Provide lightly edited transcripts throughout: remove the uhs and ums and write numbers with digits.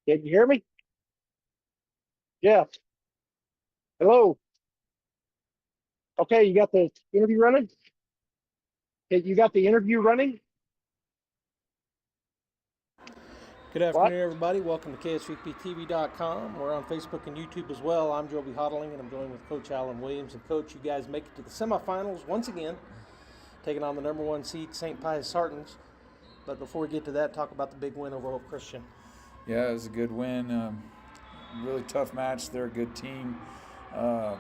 Can you hear me? Jeff. Hello. Okay, you got the interview running? Okay, you got the interview running? Good What? afternoon, everybody. Welcome to KSVPTV.com. We're on Facebook and YouTube as well. I'm Joby Hodling, and I'm joined with Coach Alan Williams. And, Coach, you guys make it to the semifinals once again, taking on the number one seed, St. Pius Sartans. But before we get to that, talk about the big win over Hope Christian. Yeah, it was a good win. Really tough match. They're a good team. I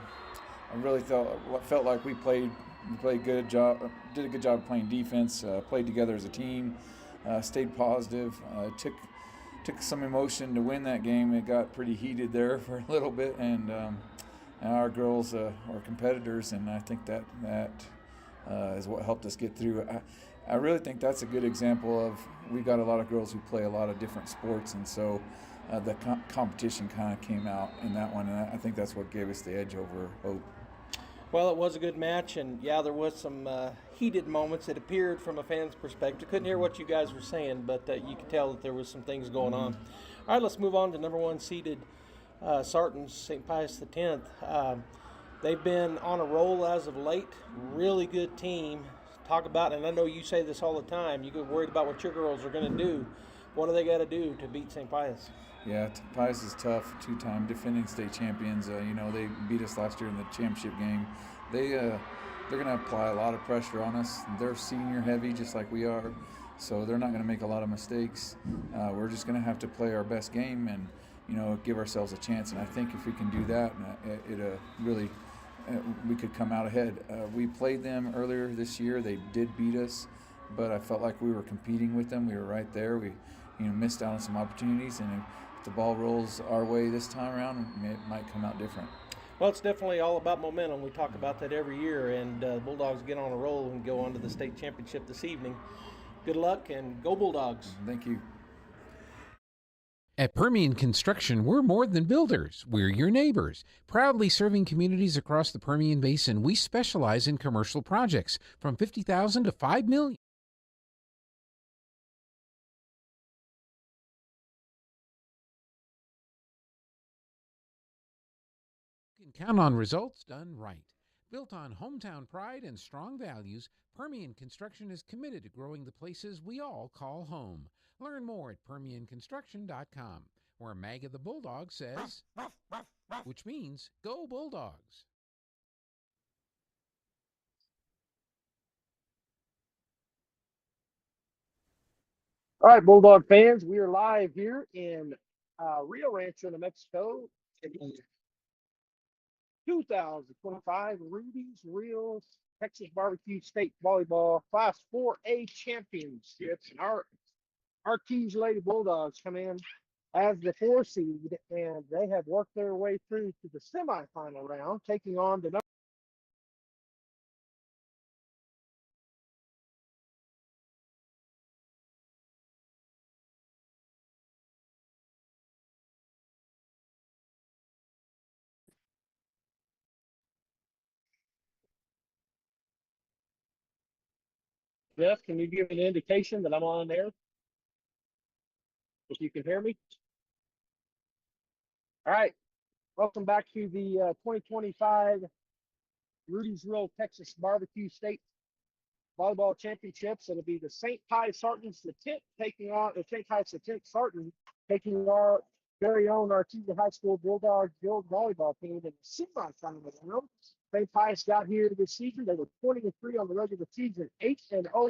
really felt like we played good job, did a good job playing defense. Played together as a team. Stayed positive. Took some emotion to win that game. It got pretty heated there for a little bit, and our girls are competitors, and I think that is what helped us get through. I really think that's a good example of we got a lot of girls who play a lot of different sports, and so the competition kind of came out in that one, and I think that's what gave us the edge over Hope. Well, it was a good match, and yeah, there was some heated moments. It appeared from a fan's perspective. Couldn't hear what you guys were saying, but you could tell that there was some things going on. All right, let's move on to number one seeded Sartans, St. Pius X. They've been on a roll as of late. Really good team. Talk about, and I know you say this all the time, you get worried about what your girls are going to do. What do they got to do to beat St. Pius? Yeah, Pius is tough. Two-time defending state champions. They beat us last year in the championship game. They're going to apply a lot of pressure on us. They're senior heavy, just like we are, so they're not going to make a lot of mistakes. We're just going to have to play our best game and give ourselves a chance. And I think if we can do that, we could come out ahead. We played them earlier this year. They did beat us, but I felt like we were competing with them. We were right there. We missed out on some opportunities, and if the ball rolls our way this time around, it might come out different. Well, it's definitely all about momentum. We talk about that every year, and Bulldogs get on a roll and go on to the state championship this evening. Good luck, and go Bulldogs. Thank you. At Permian Construction, we're more than builders. We're your neighbors. Proudly serving communities across the Permian Basin, we specialize in commercial projects from $50,000 to $5 million. You can count on results done right. Built on hometown pride and strong values, Permian Construction is committed to growing the places we all call home. Learn more at PermianConstruction.com, where Maggie the Bulldog says, which means go Bulldogs. All right, Bulldog fans, we are live here in Rio Rancho, New Mexico, in the 2025 Rudy's Real Texas Barbecue State Volleyball Class 4A Championships. And our Keys Lady Bulldogs come in as the 4 seed, and they have worked their way through to the semifinal round, taking on the Jeff. Can you give an indication that I'm on there? If you can hear me. All right. Welcome back to the 2025 Rudy's Real Texas Barbecue State Volleyball Championships. It'll be the St. Pius Sartans, the 10th, taking on the St. Pius the 10th Sartan, taking our very own Artesia High School Bulldogs Guild volleyball team in the semifinal round. St. Pius got here this season. They were 20-3 on the regular season, 8-0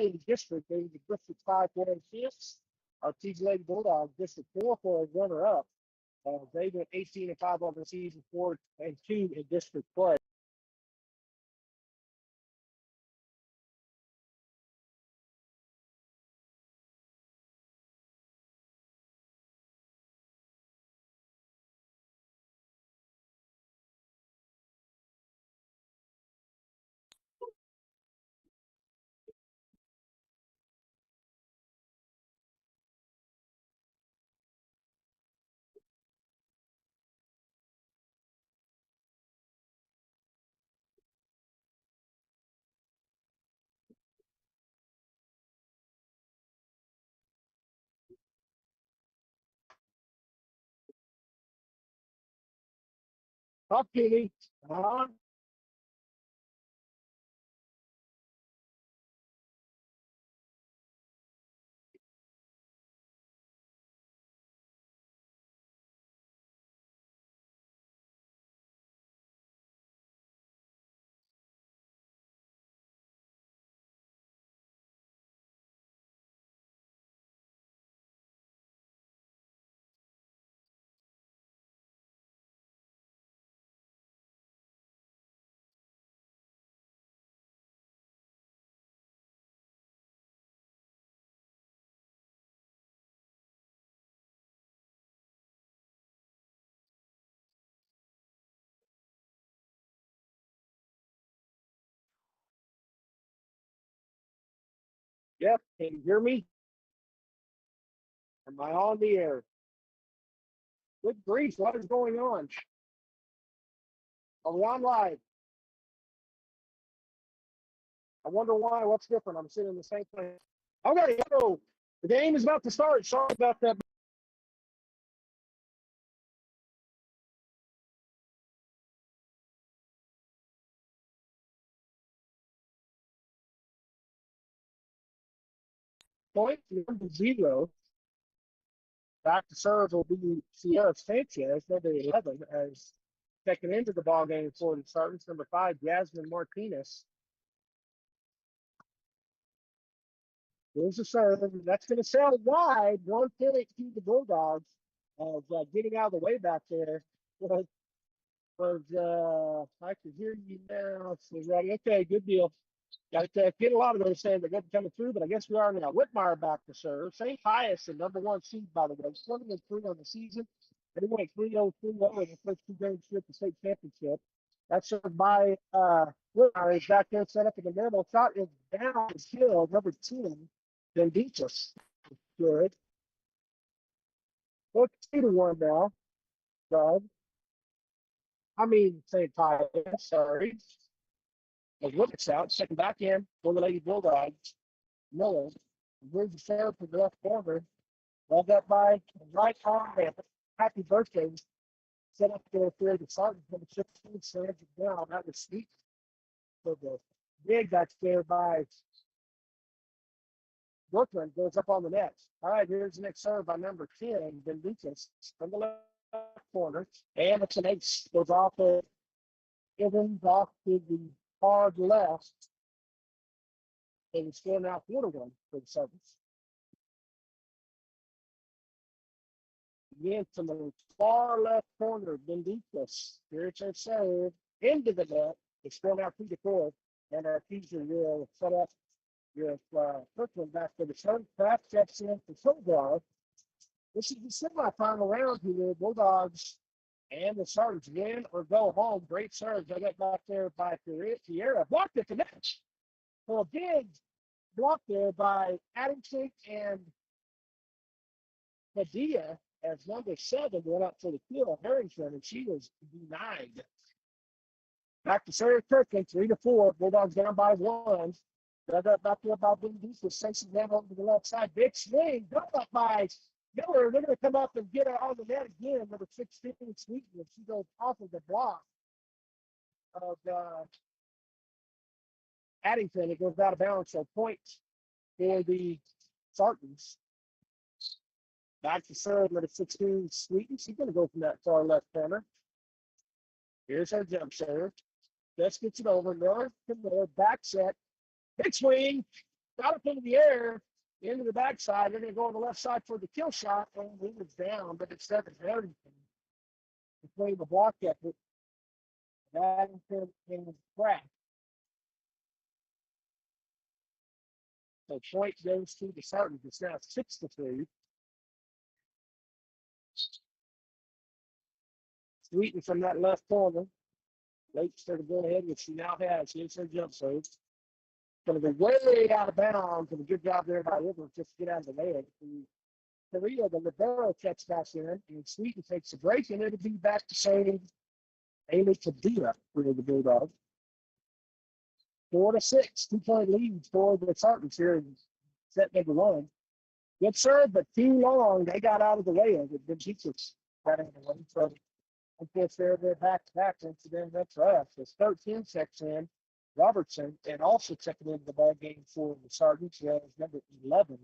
in the district. They were the District 5 4-6. Artesia Lady Bulldogs District 4 for a runner-up. They went 18-5 on the season, 4-2 in district play. Up, Kitty. Yep. Can you hear me? Am I on the air? Good grief. What is going on? Are we on live? I wonder why. What's different? I'm sitting in the same place. Okay, so the game is about to start. Sorry about that. Point number 0. Back to serve will be Sierra Sanchez, number 11, as checking into the ball game for the starters. Number 5, Jasmine Martinez. Here's the serve. That's going to sail wide. 1 point to the Bulldogs of getting out of the way back there. I can hear you now. So, okay, good deal. Got to get a lot of those saying they're good coming through, but I guess we are now. Whitmire back to serve. St. Pius, the number 1 seed, by the way. 20-3 on the season. They went 3-0, 3-0 in the first 2 games with the state championship. That's served by Whitmire. He's back there set up in the middle. Shot is down the field, number 10. Then beats us. Good. Look, 2-1 now. Doug. St. Pius. Sorry. As Wilkes out, second back in for the Lady Bulldogs. Miller. Here's the serve for the left corner. Led up by right arm man. Happy birthday. Set up there for the Sergeant number 16. Serves it down. That was sweet. So the big that's there by Brooklyn goes up on the net. All right, here's the next serve by number 10, Ben Lucas from the left corner. And it's an ace. Goes off of Evans off to the hard left. And it's still now 4-1 for the Servants. Again, from the far left corner, Bendicus. Here's our serve into the net. It's still now 2-4. And our teacher will set up with Kirkland back for the serve. Kraft checks in for Silver. This is the semifinal round here. Bulldogs and the Sergeants win or go home. Great serves. I got back there by Tierra. Blocked at the net. So a big block there by Addington and Padilla as number 7 went up for the kill. Harrington, and she was denied. Back to Sarah Kirkland, 3-4. Bulldogs down by 1. Dug up back there by Big Beast with Stacey down over to the left side. Big swing. Dug up by Miller. They're going to come up and get her on the net again. Number 16, Sweeten. She goes off of the block of Addington. It goes out of bounds. So points for the Sartons. Back to serve, number 16, Sweeten. She's going to go from that far left corner. Here's our jump serve. Just gets it over. Miller to Miller. Back set. Big swing. Got it into the air. Into the backside. They're going to go on the left side for the kill shot. And he was down, but it's 7 Harrington. Between the block effort. Addington and Pratt. So point goes to the Sartons. It's now 6-3. Sweeten from that left corner. Waits her to go ahead, which she now has. Here's her jump serve. Going to go way out of bounds, and a good job there by River just to get out of the way. Korea, the libero checks back in, and Sweeten takes a break, and it'll be back to saying Amy Padilla for the Bulldogs. 4-6, 2-point lead for the Sartons here in set number 1. Good serve, but too long. They got out of the way of it. Then Jesus got out of the way. So Of course, they're back-to-back incident. That's us. It's 13 checks in. Robertson, and also checking into the ball game for the Sergeants, as number 11.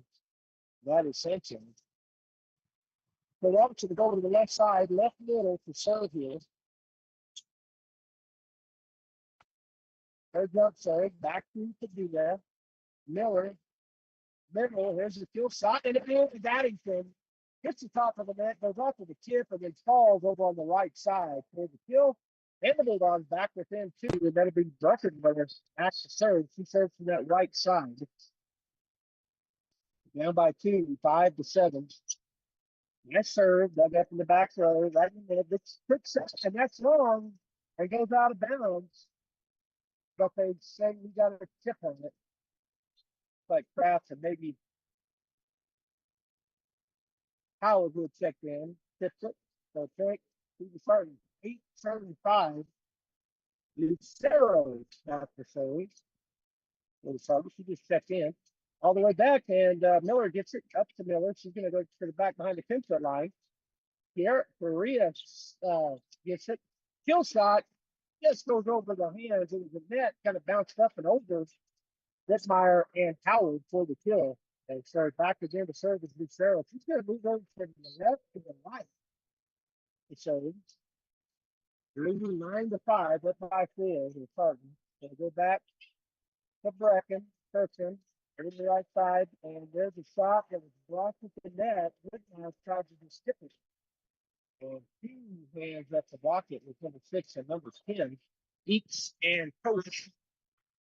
That is Sanchez. So Robertson to go to the left side, left middle to serve here. Third jump serve, back to do that. Miller, middle, here's the kill shot, and it is Addington. Hits the top of the net, goes off of the tip, and then falls over on the right side for the kill. And the Bulldogs back within two, and that'll be Druckenmiller at the serve. She serves from that right side. Down by 2, 5-7. Nice serve, dug up in the back row, right in the middle. It's quick set, and that's long. And goes out of bounds. But they say we got a tip on it. Like Kraft and maybe Howard would check in, tips it. So point, he was starting 8:75. Lucero got the save. She just checked in all the way back, and Miller gets it up to Miller. She's going to go to the back behind the 10-foot line. Here, Faria gets it. Kill shot just goes over the hands. It was the net, kind of bounced up and over Rittmeyer and Howard for the kill. And so back again to serve as Lucero. She's going to move over from the left to the right. So losing 9-5, up by 4 is starting. Going to go back to Brecken, Kirkson, on the right side, and there's a shot that was blocked with the net. Whitmire tried to just skip it. And 2 hands up to block it with number 6 and number 10. Eats and Coach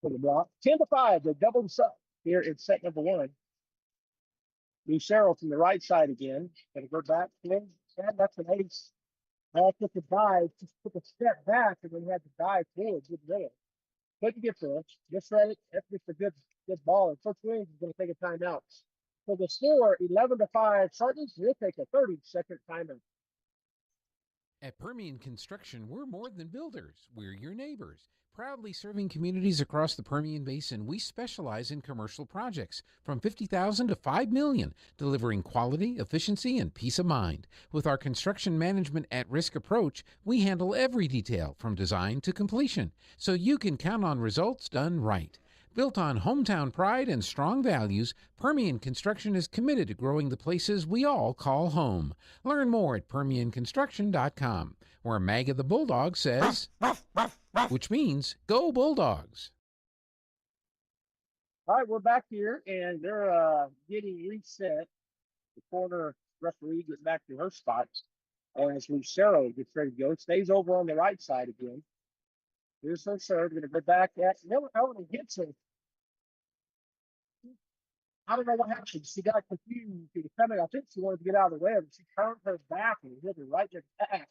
for the block. 10-5, they doubled us up here in set number 1. Lucero from the right side again. Gonna go back. And that's an ace. Took a dive, just took a step back, and then had to dive forward. Good middle. Couldn't get there. Just read it. That's just a good ball. And Coach Williams is going to take a timeout. So the score, 11-5. Sergeants will take a 30-second timeout. At Permian Construction, we're more than builders. We're your neighbors. Proudly serving communities across the Permian Basin, we specialize in commercial projects from $50,000 to $5 million, delivering quality, efficiency, and peace of mind. With our construction management at-risk approach, we handle every detail from design to completion, so you can count on results done right. Built on hometown pride and strong values, Permian Construction is committed to growing the places we all call home. Learn more at PermianConstruction.com, where Maggie the Bulldog says, which means go Bulldogs. All right, we're back here, and they're getting reset. The corner referee gets back to her spot. And as Lucero gets ready to go, stays over on the right side again. Here's her serve. Going to go back at Miller. Elton hits her. I don't know what happened. She got confused. She was coming. I think she wanted to get out of the way, but she turned her back and hit her right in the back.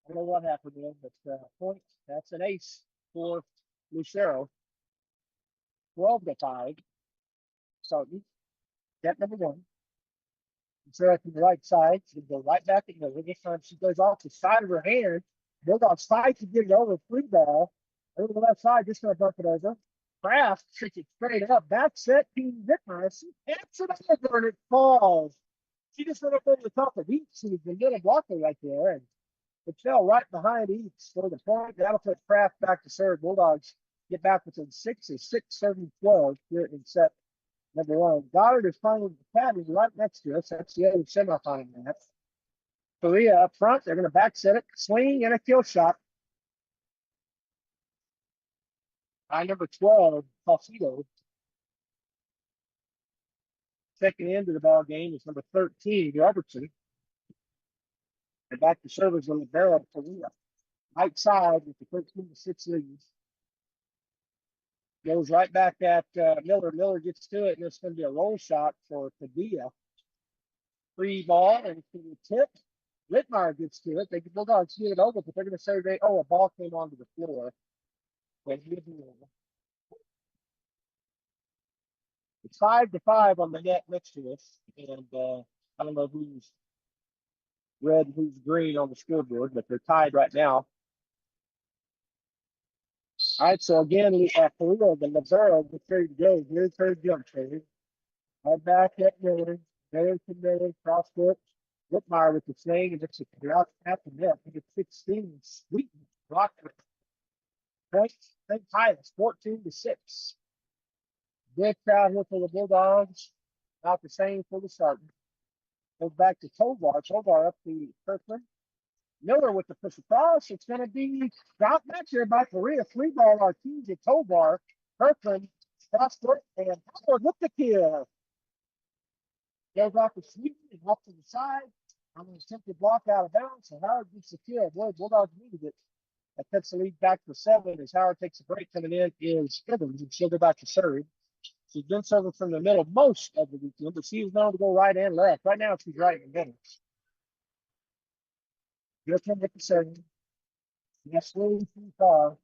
I don't know what happened there, but point. That's an ace for Lucero. 12-5. Starting. Step number 1. Lucero from the right side. She'll go right back at Miller. This time she goes off the side of her hand. Bulldogs fight to get it over. Free ball. Over the left side, just going to bump it over. Kraft tricks it straight up. Back set to Whitmire. She hits it over and it falls. She just went up over the top of Eats. She was a little blocker right there. And it fell right behind Eats for the point. That'll put Kraft back to serve. Bulldogs get back within 6 or 6-7-12 here in set number 1. Goddard is playing with the Academy right next to us. That's the other semifinal match. Korea up front. They're going to back set it. Swing and a kill shot. By number 12, Falsito. Checking into the ball game is number 13, Robertson. And back to servers on the barrel for Korea. Right side with the 13-6 leads. Goes right back at Miller. Miller gets to it, and it's going to be a roll shot for Padilla. Free ball, and it's going to be tipped. Whitmire gets to it. They Bulldogs get it over, but they're going to say, a ball came onto the floor. It's 5-5 on the net next to us, and I don't know who's red and who's green on the scoreboard, but they're tied right now. All right, so again, we have Toledo, the Navarro, gets ready to go. Here's her jump shot. Right back at Miller. Miller to Miller, cross foot. Whitmire with the swing, and it's a drop at the net. He gets 16. Sweet blocked it. Points. St. Pius 14-6. Big crowd here for the Bulldogs. Not the same for the Spartans. Goes back to Tovar. Tovar up the Kirkland. Miller with the push across. It's going to be dropped back here by Korea. 3-ball Artesia Tovar. Kirkland cross court and Howard with the kill. Goes off the sweep and off to the side. I'm going to simply block out of bounds. So Howard gets the kill. Boy, Bulldogs needed it. That puts the lead back to 7 as Howard takes a break. Coming in is Evans, and she'll go back to serve. She's been serving from the middle most of the weekend, but she's known to go right and left. Right now, she's right in the middle. Griffin with the serve. Yes, really too far.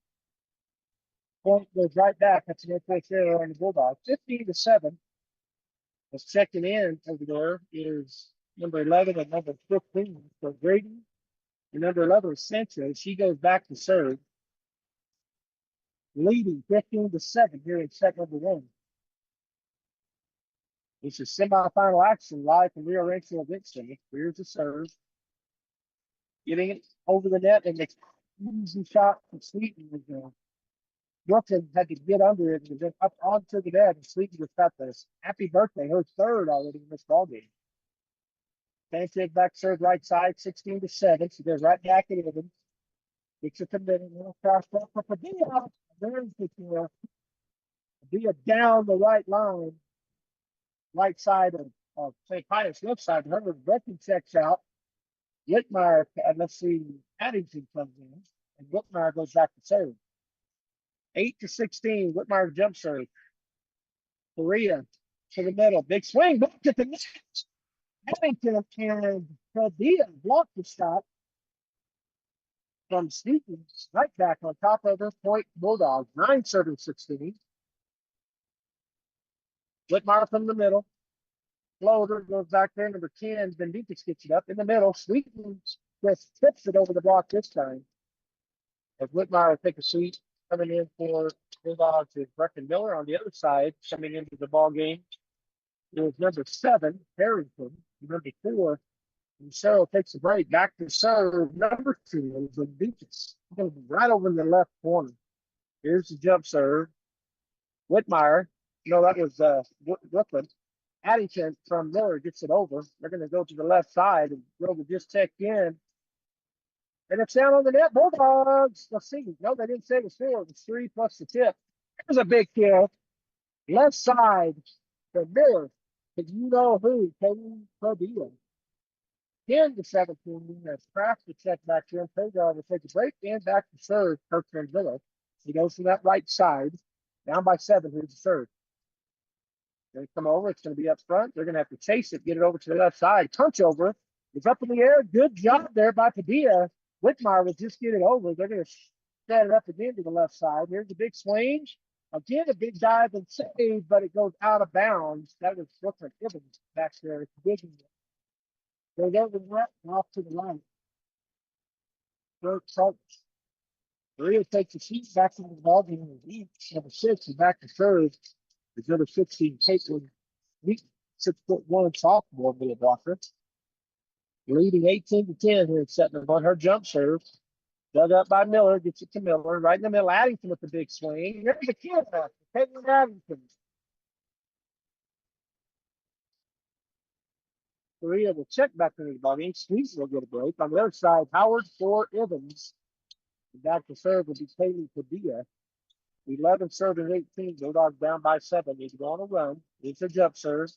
Point goes right back. That's an air error on the Bulldogs. 15-7. What's checking in over there is number 11 and number 15 for Grady. And number 11 is Sanchez. She goes back to serve. Leading 15-7 here in set number 1. This is semifinal action live from Rio Rancho Vincent. Here's the serve. Getting it over the net, and the easy shot from Sweeten. Brooklyn had to get under it and then up onto the net, and Sweeten just got this. Happy birthday, her 3rd already in this ballgame. Sanchez back serve right side, 16-7. She goes right back at Evans. Gets it to middle, cross up for Padilla. There's the kill. Padilla down the right line, right side of St. Pius, left side. Remember, Becky checks out. Whitmire, let's see, Addington comes in, and Whitmire goes back to serve. 8-16, Whitmire jump serve. Korea to the middle, big swing, back at the net. Addington and Padilla blocked the shot from Sneaky, right back on top of her. Point Bulldogs, 9-16. Whitmire from the middle. Floater goes back there. Number 10, Benditas gets it up in the middle. Sweeten just tips it over the block this time. As Whitmire will take a seat. Coming in for Bulldogs is Brecken Miller on the other side. Coming into the ball game is number 7, Harrington. Number 4, and Cheryl takes a break. Back to serve. Number 2 is Benditas. Right over in the left corner. Here's the jump serve. Whitmire. No, that was Brooklyn. Addington from Miller gets it over. They're going to go to the left side, and Grover just checked in. And it's down on the net. Bulldogs. Let's see. No, they didn't say it was 4. It was 3 plus the tip. There's a big kill. Left side for Miller. But you know who? Katie Padilla. 10-17. That's Kraft to check back in. Pedro will take a break and back to serve. Kirkland Miller. He goes to that right side. Down by 7. Here's the serve. They come over. It's going to be up front. They're going to have to chase it, get it over to the left side. Punch over. It's up in the air. Good job there by Padilla. Whitmire was just getting over. They're going to set it up again to the left side. Here's the big swing. Again, a big dive and save, but it goes out of bounds. That was Brooklyn Evans back there. Digging it. Goes over the net and off to the right. Maria takes a seat back into the ball game. Number 6 is back to serve. There's number 16, Caitlin, 6'1" sophomore middle blocker. Leading 18-10 here in set number 1. Her jump serve. Dug up by Miller, gets it to Miller. Right in the middle, Addington with the big swing. There's the kill back. Caitlin Addington. Korea will check back into the ball game. Sneeze will get a break. On the other side, Howard for Evans. Back to serve will be Caitlin Padilla. 11 serving 18. Bulldogs down by 7. Need to go on a run. It's a jump serve.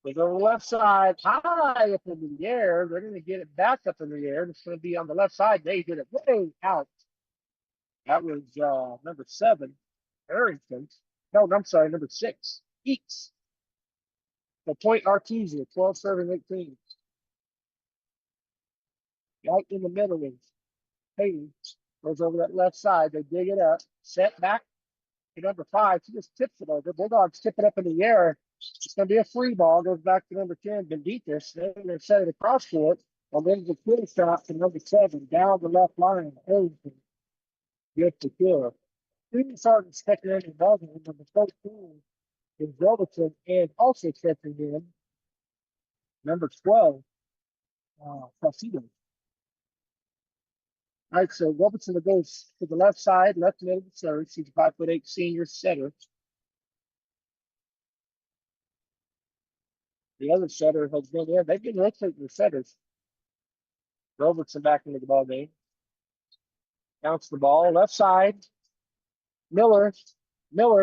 They go to the left side, high up in the air. They're going to get it back up in the air. It's going to be on the left side. They get it way out. That was number 7, Harrington. No, I'm sorry, number 6, Eeks. The point Artesia, 12 serving 18. Right in the middle is Hayden. Goes over that left side. They dig it up. Set back to number 5. She just tips it over. Bulldogs tip it up in the air. It's going to be a free ball. Goes back to number 10, Benditas. Then they set it across court. And then the kill shot to number 7 down the left line. Harrington gets the kill. Student sergeants checking in the ball game. Number 13 is Robertson, and also checking in number 12 Falsito. All right, so Robertson goes to the left side, left middle of the serve. She's a 5'8" senior setter. The other setter has been in. They've been rotating the setters. Robertson back into the ball game. Counts the ball left side. Miller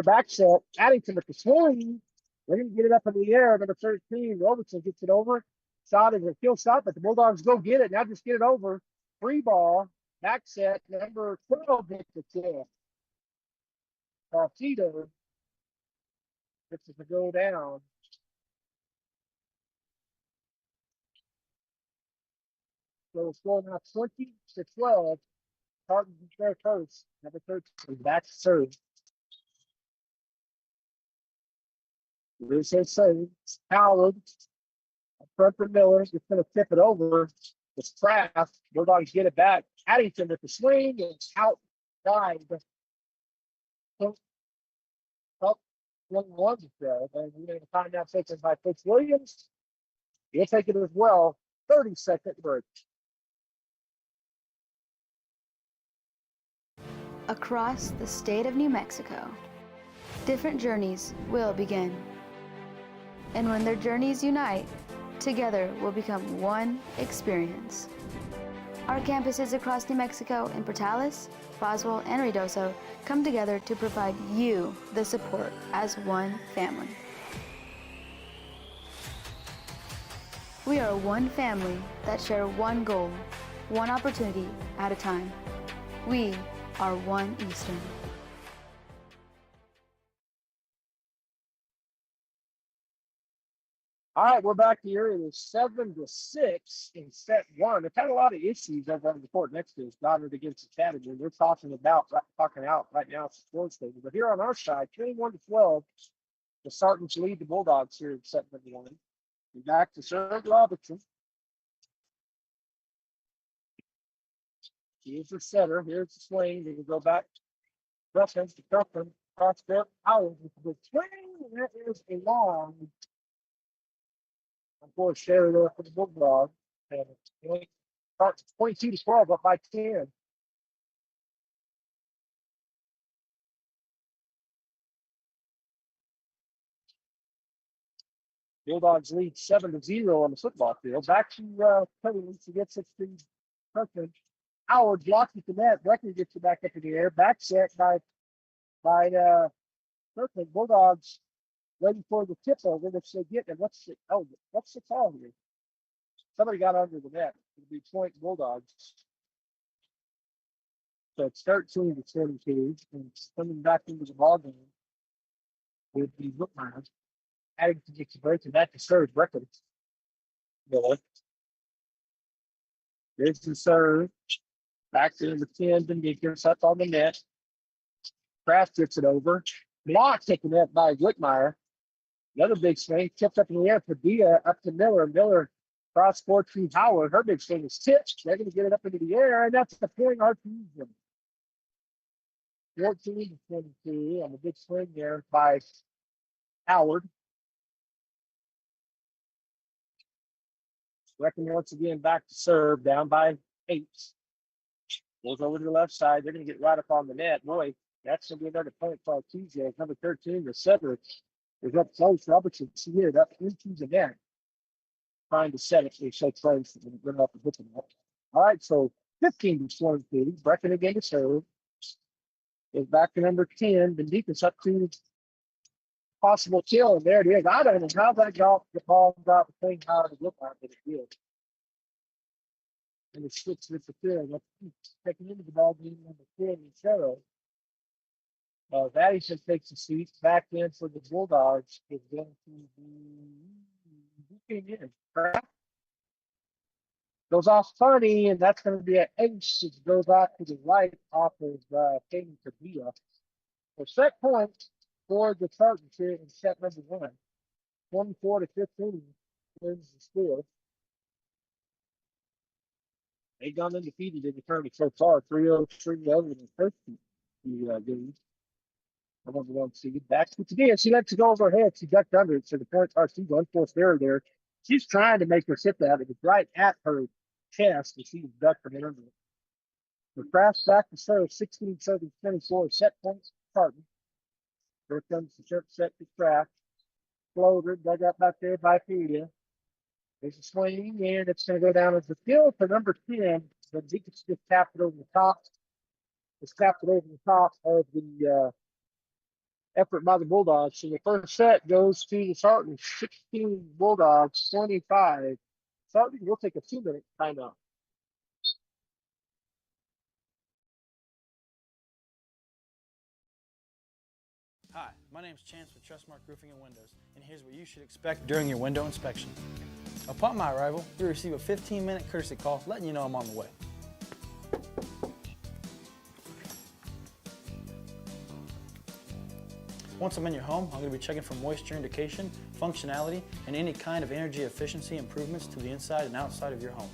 back set. Addington with the swing. They're going to get it up in the air. Number 13, Robertson gets it over. Shot is a kill shot, but the Bulldogs go get it. Now just get it over. Free ball. Back set. Number 12 hits the kill. Falsito gets it to go down. So it's going now 20-12. Tartan there first. Number 13. Back to serve. There's his save. Howard. Front for Miller. It's going to tip it over. It's Kraft. Bulldogs get it back. Addington with the swing. It's out wide. Up 1-1 there. And we're going to find out taken by Fitzwilliams. He'll take it as well. 30-second break. Across the state of New Mexico, different journeys will begin. And when their journeys unite, together will become one experience. Our campuses across New Mexico in Portales, Boswell, and Ruidoso come together to provide you the support as one family. We are one family that share one goal, one opportunity at a time. We are one Eastern. All right, we're back here. It is 7-6 in set one. They've had a lot of issues over on the court next to us. Goddard against the Chattanooga. They're talking out right now. It's the score table. But here on our side, 21-12, the Sartans lead the Bulldogs here in set number one. Back to serve Robertson. Here's the setter. Here's the swing. They can go back. Ruffin to Ruffin. Cross court. Howard with the swing. That is a long. Of course, share there for the Bulldogs. And it starts 22-12, up by 10. Bulldogs lead 7-0 on the football field. Back to Cody. He gets it to Kirkman. Howard blocks at the net. Brecker gets it back up in the air. Back set by Kirkman. Bulldogs waiting for the tip over, which they get. And what's the call here? Somebody got under the net. It'll be point Bulldogs. So it's 13-22, and it's coming back into the ball game with the Bookmines. Addington gets a break, and that disturbs records. Miller. There's the serve. Back to number 10, Bendickers up on the net. Kraft gets it over. Blocked at the net by Whitmire. Another big swing, tipped up in the air. Padilla up to Miller. Miller cross court to Howard. Her big swing is tipped. They're going to get it up into the air, and that's the point RPG. 14-22 on the big swing there by Howard. Reckon once again back to serve, down by 8. Goes over to the left side. They're going to get right up on the net. Boy, that's going to be another point for TJ. Number 13, the setter, is up close. Robertson see it up into the net. Trying to set it. They so close. They're going to up the hook. All right, so 15-22. Brecken again to serve. Is back to number 10. Bendickers up to possible kill. And there it is. I don't know how that the ball got between Howard and Whitmire, but it did. And it's 6 with the field. That's taking into the ball game number 10 and Cheryl. Addington takes the seat back in for the Bulldogs. Is going to be who came in? Kraft goes off funny, and that's going to be an ace. It goes out to the right off of Kaden Padilla. So set point for the Tartans here in set number 1. 24-15 wins the score. They've gone undefeated in the tournament so far, 3-0 over the first games. I number 1 seed. Back to again. She lets it go over her head. She ducked under it, so the points are she's unforced error there. She's trying to make her sit that. It was right at her chest, and she was ducking under it. The Craft's back to serve 16-7-24 set points Carton. Here comes the shirt set to Craft. Floater, dug up back there by Pia. There's a swing, and it's going to go down as the field for number 10. The Deacons just tapped it over the top. Just tapped it over the top of the effort by the Bulldogs. So the first set goes to the Sartans, 16 Bulldogs, 25. Sartans, we'll take a 2-minute timeout. Hi, my name is Chance with Trustmark Roofing and Windows, and here's what you should expect during your window inspection. Upon my arrival, you'll receive a 15-minute courtesy call letting you know I'm on the way. Once I'm in your home, I'm going to be checking for moisture indication, functionality, and any kind of energy efficiency improvements to the inside and outside of your home.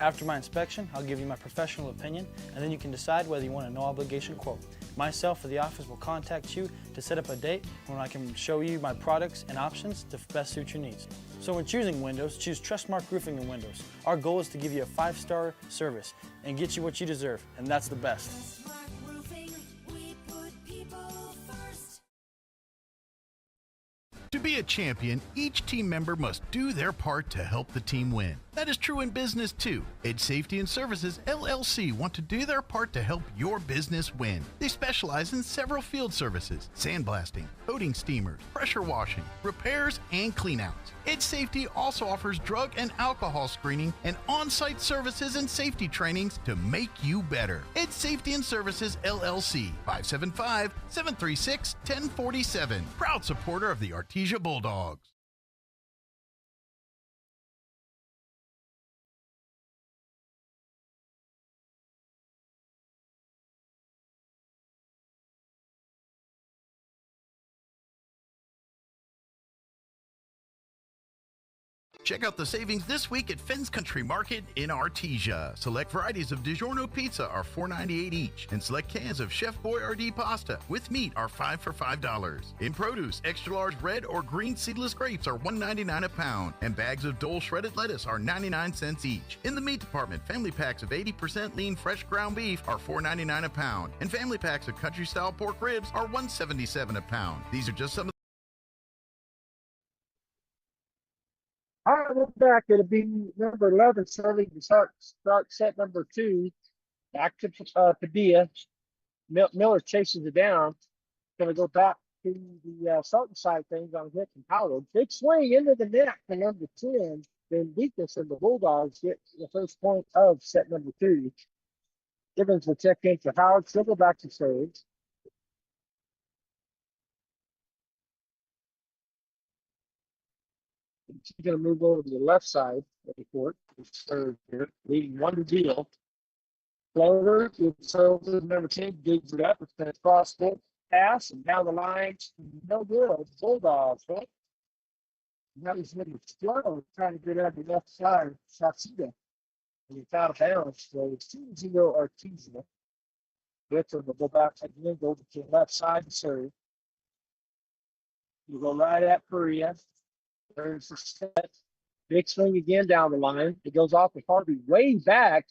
After my inspection, I'll give you my professional opinion, and then you can decide whether you want a no-obligation quote. Myself or the office will contact you to set up a date when I can show you my products and options to best suit your needs. So when choosing windows, choose Trustmark Roofing and Windows. Our goal is to give you a 5-star service and get you what you deserve, and that's the best. To be a champion, each team member must do their part to help the team win. That is true in business too. Edge Safety and Services LLC want to do their part to help your business win. They specialize in several field services: sandblasting, coating steamers, pressure washing, repairs, and cleanouts. Edge Safety also offers drug and alcohol screening and on-site services and safety trainings to make you better. Edge Safety and Services LLC, 575-736-1047. Proud supporter of the Artesia Bulldogs. Check out the savings this week at Finn's Country Market in Artesia. Select varieties of DiGiorno pizza are $4.98 each, and select cans of Chef Boyardee pasta with meat are 5 for $5. In produce, extra large red or green seedless grapes are $1.99 a pound, and bags of Dole shredded lettuce are 99 cents each. In the meat department, family packs of 80% lean fresh ground beef are $4.99 a pound, and family packs of country style pork ribs are $1.77 a pound. These are just some of All right, we're back. It'll be number 11 serving to start set number 2. Back to Padilla. Miller chases it down. Going to go back to the Sultan side things on Hick and Howard. Big swing into the net for number 10. Then Deacons and the Bulldogs get the first point of set number 2. Gibbons will check in for Howard. She'll go back to serve. She's going to move over to the left side of the court. Serve here, leading 1-0. Floater, it's over number 10, digs it up. It's going to cross court pass and down the line. No good. Bulldogs, right? Now he's going to slow, trying to get out the left side. Shafida. And it's out of bounds. So it's 2-0 Artesia. Victor will go back again, go to the left side and serve. You go right at Perea. There's the set. Big swing again down the line. It goes off with Harvey way back.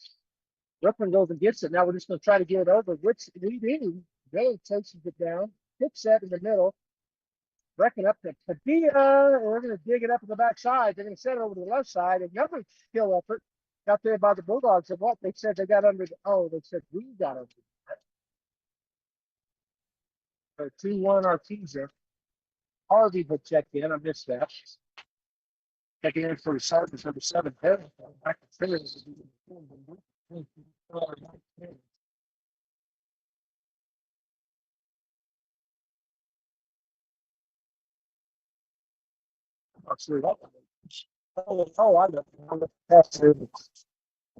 Brooklyn goes and gets it. Now we're just going to try to get it over, which we do. Bailey takes it down. Hip set in the middle. Breaking up to Padilla. We're going to dig it up in the backside. They're going to set it over to the left side. Another skill effort out there by the Bulldogs. And what? They said they got under the, they said we got under the 2-1 Artesia. Harvey will check in. I missed that. Checking in for the Sergeant number 7. Back to Phillies. Not sure that one. I know. I'm the pastor of the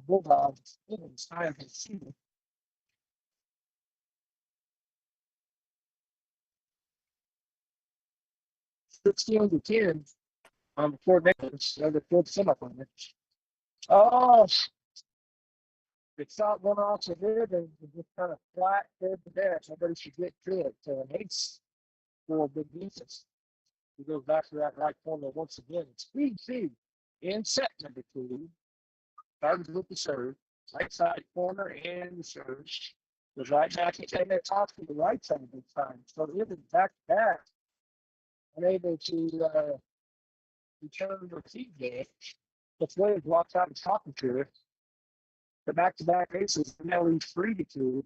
Bulldogs. It's time to see them. 16-10 on the four negative, the fourth semifinal. Oh, It's shot one off the head and just kind of flat head to there. Somebody should get to it. An ace for big defense. He goes back to that right corner once again. It's 3-2 in set number 2. Started with the serve. Right side corner and the serve. Goes right back and take that toss to the right side this time. So it is back to back. Unable to return the receive there. The Williams walks out and talking to her. The back-to-back aces, now leads 3-2.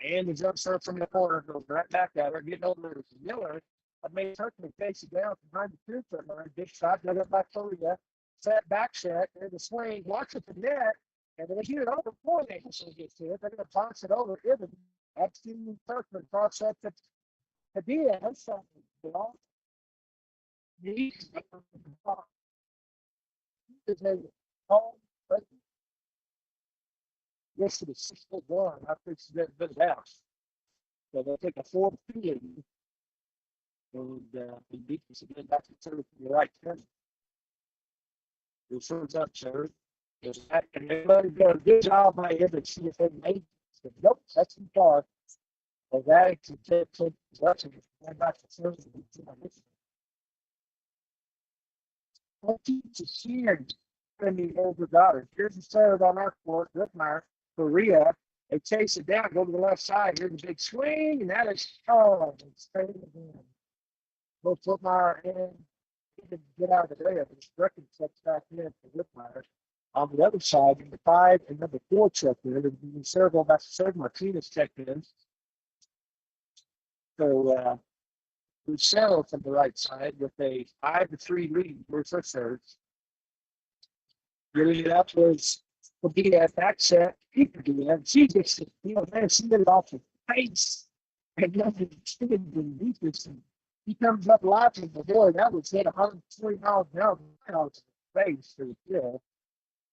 And the jump serve from the corner goes right back at her, getting over to Miller. I made Turkman face it down behind the 2-foot line. Big shot, dug up by Korea. Set back set, and the swing, watch it the net, and then they get it over before they actually get to it. They're going to bounce it over. Ibn, that's to Turkman, cross up to Diaz. So, yes, it is 6-1. I think it's a bit out. So they'll take a 4-2 lead. And the defense again back to serve from the right turn. The serves up serve. And they let it go. Good job by him to see if they made it. Nope, that's too far. So that to take possession. Back to serve. 20-10. Over Goddard. Here's the serve on our court. Whitmire, Korea. They chase it down, go to the left side. Here's a big swing, and that is straight again. Both Whitmire and get out of the way. But Strickland checks back in for Whitmire. On the other side, number 5 and number 4 checked in. The serve on back to serve. Martinez checked in. So Lucero from the right side with a 5-3 lead for first serves. Getting it up was Padilla back set. She gets it, man, she did it off his face. And nothing in defense. He comes up laughing, but boy, that was hit 120 miles an hour out his face for the kill.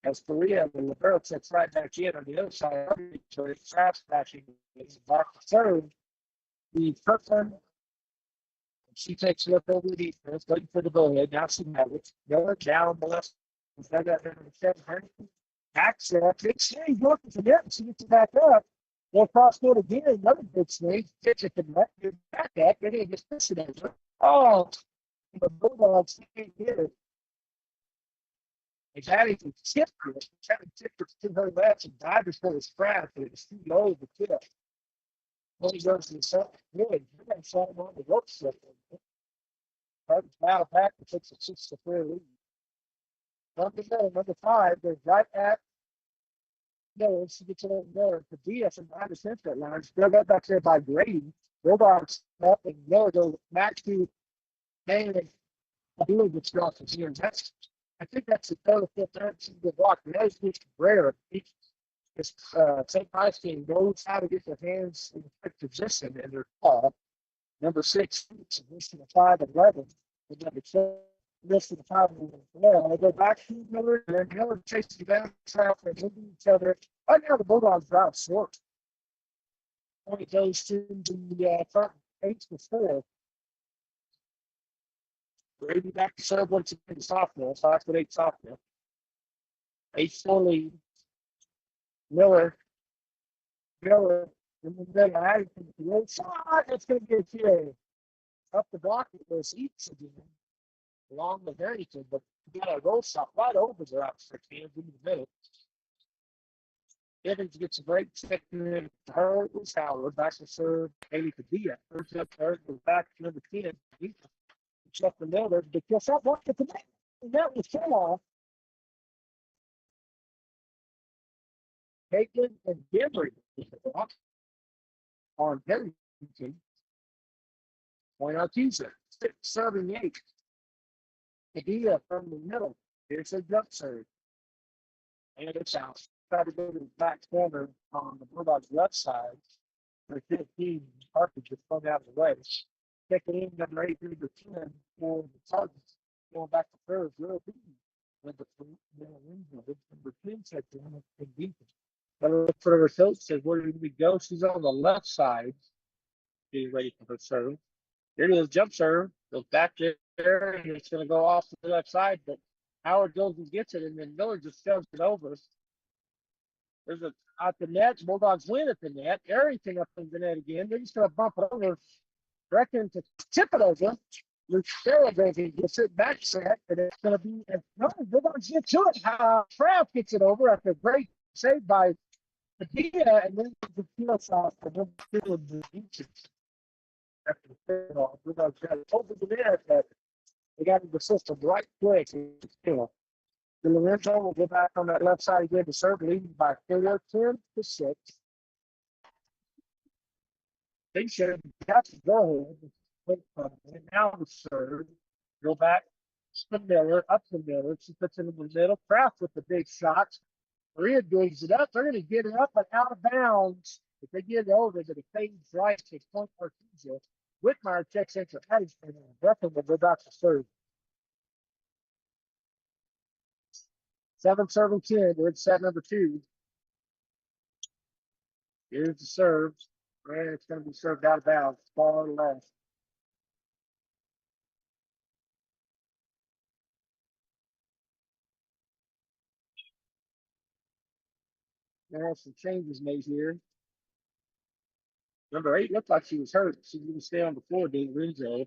As Korea, the libero sets right back in on the other side. So it's trap smashing. It's back to serve. The first one, she takes a look over the defense, looking for the go ahead. Now she has it. Miller down the left. Instead of that, 700. Back set. Big swing. Looking for that. She gets it back up. They'll cross court again. Another big swing. Gets it to the left. Back up. Then he gets this over. Oh, the Bulldogs can't get it. He's having to tip it. He's having to tip it to her left and divers for his craft, but it's too low to tip. When he goes to the second good, you're going to shut him on the rope slip. Hard to battle back to fix a 6-3 lead. Number 5, goes right at Miller. She gets it over there to Diaz and behind the center line. Still got back there by Grady. Bulldogs up and Miller goes back to Bailey. I believe it's Johnson here. I think that's the third or fifth time she's been blocked. That is just rare. This St. Pius team knows how to get their hands in the quick position in their call. Number 6, this to the 5-11. And number 7, this to the 5-11. They go back to Miller, and then Miller chases the bounce out. They're moving each other. Right now, the Bulldogs drive short. When it goes to the front 8-4. Brady back to serve once again, sophomore. So that's what 8 sophomore. 8-4 lead. Miller, in the middle, Addington, the shot, it's going to get here. Up the block, it goes Eats again, along with Harrington, but you got a roll shot right over the outside hands into the middle. Evans gets a break, second in her, was Howard, back to serve, Haley Padilla. First up, third, goes back to number 10. Chuck the Miller, the kill shot, blocked at the net. That was kill off. Caitlin and Henry on Harrington. Point out teaser. 6-7-8. Padilla from the middle. Here's a jump serve. And it's out. Try to go to the back corner on the Bulldogs left side. For 15, Parker just flung out of the way. Check it in, number 8, number 10 for the Tigers. Going back to third, real deep. Number 10 checked in and deep. But look for her coach says, where did we go? She's on the left side. Getting ready for her serve. Here it is, jump serve. Goes back there, and it's going to go off to the left side, but Howard goes and gets it, and then Miller just shoves it over. There's a at the net. Bulldogs win at the net. Arrington up in the net again. They're just going to bump it over. Reckon to tip it over. Lucero goes and gets it back set, and it's going to be no. Bulldogs get to it. Kraft gets it over after a great save by Padilla, and then the Pius off for number 2 of the beaches. After the fair off, Bulldogs got it over the net, but they got in the system right quick. The Lorenzo will go back on that left side again to serve, leading by 10-6. They should have to go ahead. And now the serve. Go back to Miller, up to Miller. She puts it in the middle. Kraft with the big shots. Maria digs it up. They're going to get it up, but out of bounds. If they get it over, that it fades right to point Artesia. Whitmire checks into Addison, and Brecken will go back to serve. 7-7-10. We're at set number 2. Here's the serve. And it's going to be served out of bounds. Far left. There are some changes made here. Number 8 looked like she was hurt. She's going to stay on the floor, being Renzo.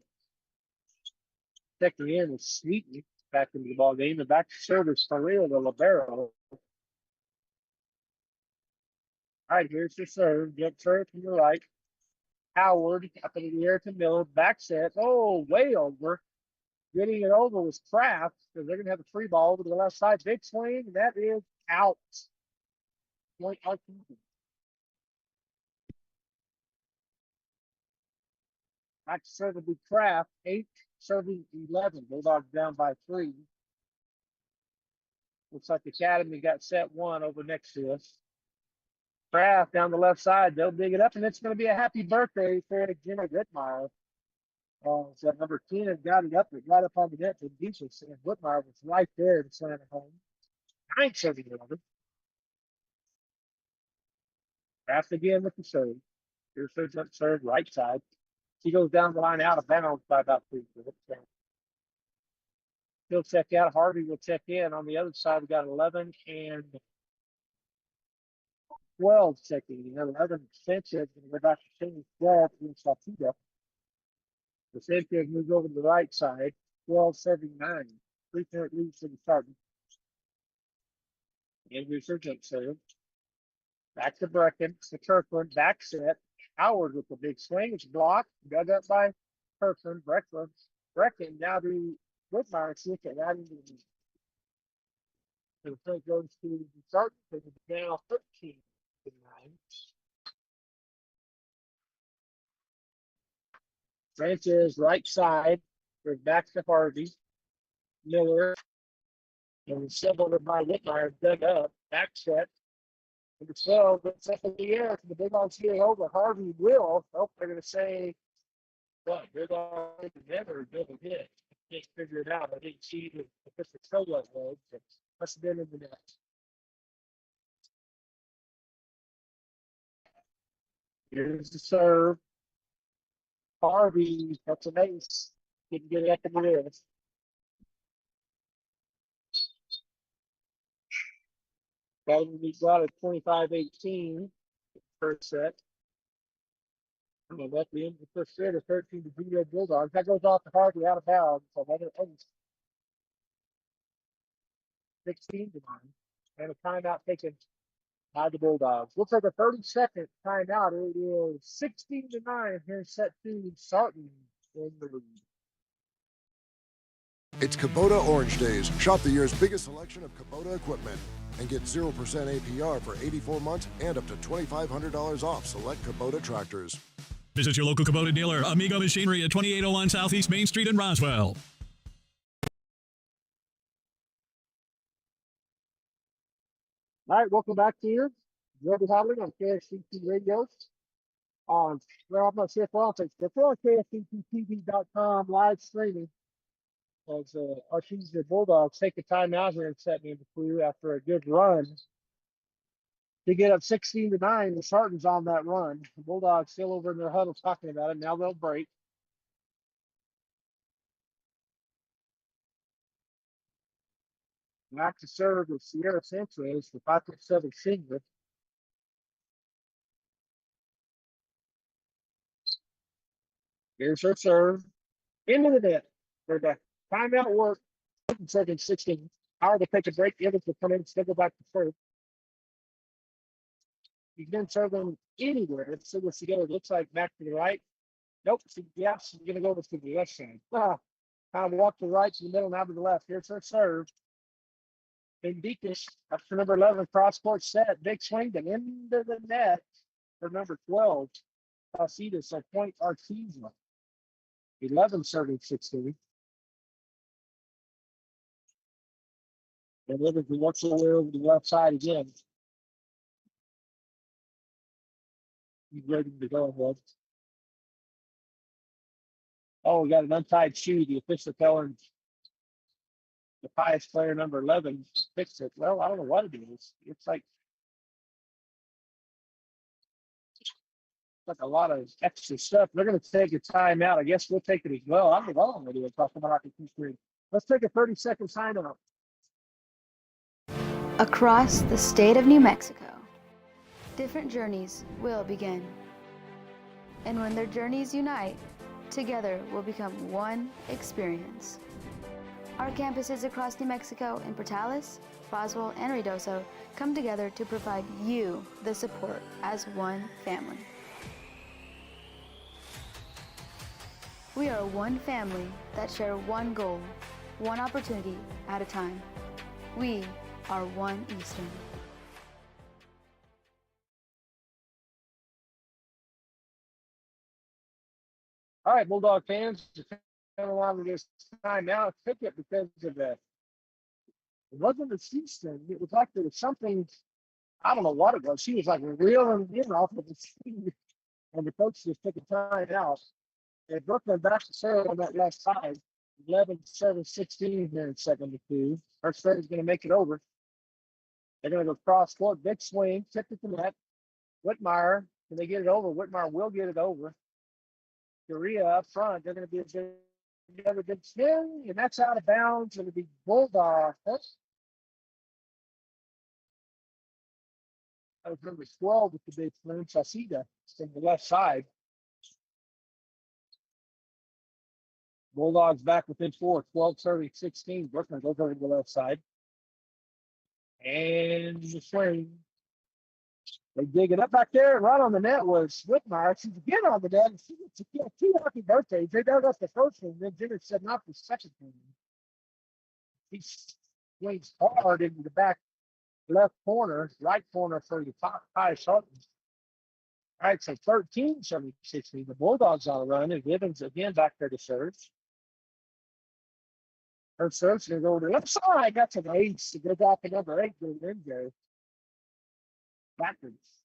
Checking in with Sweeten back into the ball game. And back to service for Real, the libero. All right, here's the serve. Get serve from the right. Howard up in the air to Miller. Back set. Oh, way over. Getting it over was Kraft. So they're going to have a free ball over to the left side. Big swing. And that is out. Point Arkansas. Back to serve will be Kraft. 8 serving 11. Bulldogs down by 3. Looks like Academy got set 1 over next to us. Kraft down the left side. They'll dig it up, and it's going to be a happy birthday for Jenna Whitmire. So number 10 has got it up, right up on the net for Beaches, and Whitmire was right there to slam it home. 9 serving 11. Kraft again with the serve. Here's her jump serve, right side. She goes down the line out of bounds by about 3 minutes. He'll check out. Harvey will check in. On the other side, we got 11 and 12 checking in. 11 Sanchez going to go back to 12 against Salcido. The Sanchez moves over to the right side. 12 serving 9. 3-point lead for the starting. And here's her jump serve. Back to Brecken. To Kirkland. Back set. Howard with the big swing. It's blocked. Dug up by Kirkland. Brecken now to Whitmire. Switch it right into the. So the point goes to the start. So it's now 13-9. Sanchez right side. Goes back to Harvey. Miller. And several of my Whitmire dug up. Back set. Number 12 gets up in the air for the Big Dogs here over. Harvey will. Oh, they're going to say, what? Big Dogs never double hit. Can't figure it out. I didn't see the official solo was. It must have been in the net. Here's the serve. Harvey, that's an ace. Didn't get it at the wrist. That would be got at 25-18 first set. I'm gonna let the end of the first set of 13 to Video Bulldogs. That goes off to Harvey out of bounds. So another 16-9. And a timeout taken by the Bulldogs. Looks like a 30-second timeout. It is 16-9 here in set 2. Sarton in the lead. It's Kubota Orange Days. Shop the year's biggest selection of Kubota equipment and get 0% APR for 84 months and up to $2,500 off select Kubota tractors. Visit your local Kubota dealer, Amigo Machinery at 2801 Southeast Main Street in Roswell. All right, welcome back here. Joby Hodley on KSCT Radio. Well, I'm not sure if we're on Facebook. We're on KSCTTV.com live streaming. As our the Bulldogs take a time out here and set me in the clue after a good run. To get up 16-9, the Sartons on that run. The Bulldogs still over in their huddle talking about it. Now they'll break. Back to serve with Sierra Sanchez, the 5'7" senior. Here's her serve. Into the net. For the timeout work. Second 16. Power to take a break. Evans will come in and still go back to serve. You can serve them anywhere. So let's go. It looks like back to the right. Nope. She's going to go over to the left side. Kind of walk to the right to the middle, now to the left. Here's her serve. Benditas up to number 11, cross court set. Big swing and into the net for number 12. Alcides, a point Artesia. 11 serving 16. And Livingston works their way over to the left side again. He's ready to go ahead. Oh, we got an untied shoe. The official telling the Pius player number 11 to fix it. Well, I don't know what it is. It's like a lot of extra stuff. They're going to take a timeout. I guess we'll take it as well. I'm wrong with it. Talking about the 2-3. Let's take a 30-second timeout. Across the state of New Mexico, different journeys will begin. And when their journeys unite, together will become one experience. Our campuses across New Mexico in Portales, Boswell, and Ruidoso come together to provide you the support as one family. We are one family that share one goal, one opportunity at a time. We are one Eastern. All right, Bulldog fans, kind of wanted this timeout. Took it because of that. It wasn't a season. It was like there was something, I don't know what it was. She was like reeling in off of the speed, and the coach just took a timeout. And Brooklyn back to serve on that left side. 11-7-16 here in second to 2. Her serve is going to make it over. They're going to go cross court, big swing, tipped it to net. Whitmire, can they get it over? Whitmire will get it over. Korea up front, they're going to be another big swing, and that's out of bounds. It'll be Bulldog. That was number 12 with the big swing, Chasida, from the left side. Bulldogs back within 4, 12-30-16. Brooklyn goes over to the left side. And the swing. They dig it up back there, and right on the net was Whitmire. She's again on the net. She got 2 happy birthdays. They dug up the first one, and then Jimmy said not the second one. He swings hard into the back left corner, right corner for the Pius Sartons. All right, so 13-16. The Bulldogs on a run, and Gibbons again back there to serve. Her serve's going to go to the left side. That's an ace to go back to number 8. Go in there. Backwards.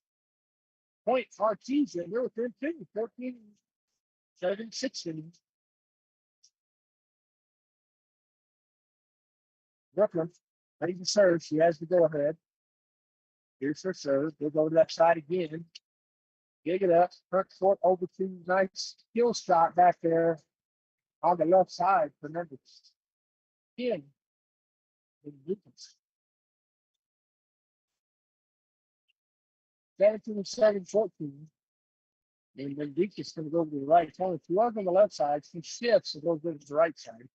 Point Artesia. They're within 2. 14-7-16. Brooklyn. Ready to serve. She has to go ahead. Here's her serve. They'll go to that side again. Dig it up. Front court over to nice skill shot back there on the left side for number 10. 17-7-14. And then Deacon's going to go to the right. Only 2 on the left side. She shifts and goes to the right side.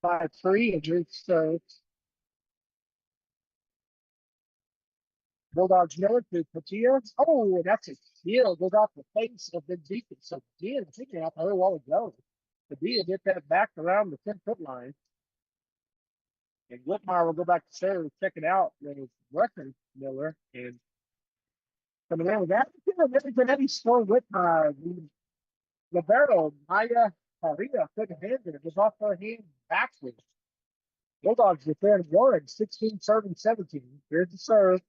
By 3, and Drake starts. Bulldogs Miller to Patia. Oh, that's a steal. Goes off the face of the Deacon. So Padilla, I think out there a while ago. Padilla hit that back around the 10-foot line. And Whitmire will go back to serve, check it out. There's Rucker Miller and coming in with that. Every score Whitmire. Libero, Maya Paria couldn't hand it. It was off her hand backwards. Bulldogs within 1, 16-17. Here's the serve.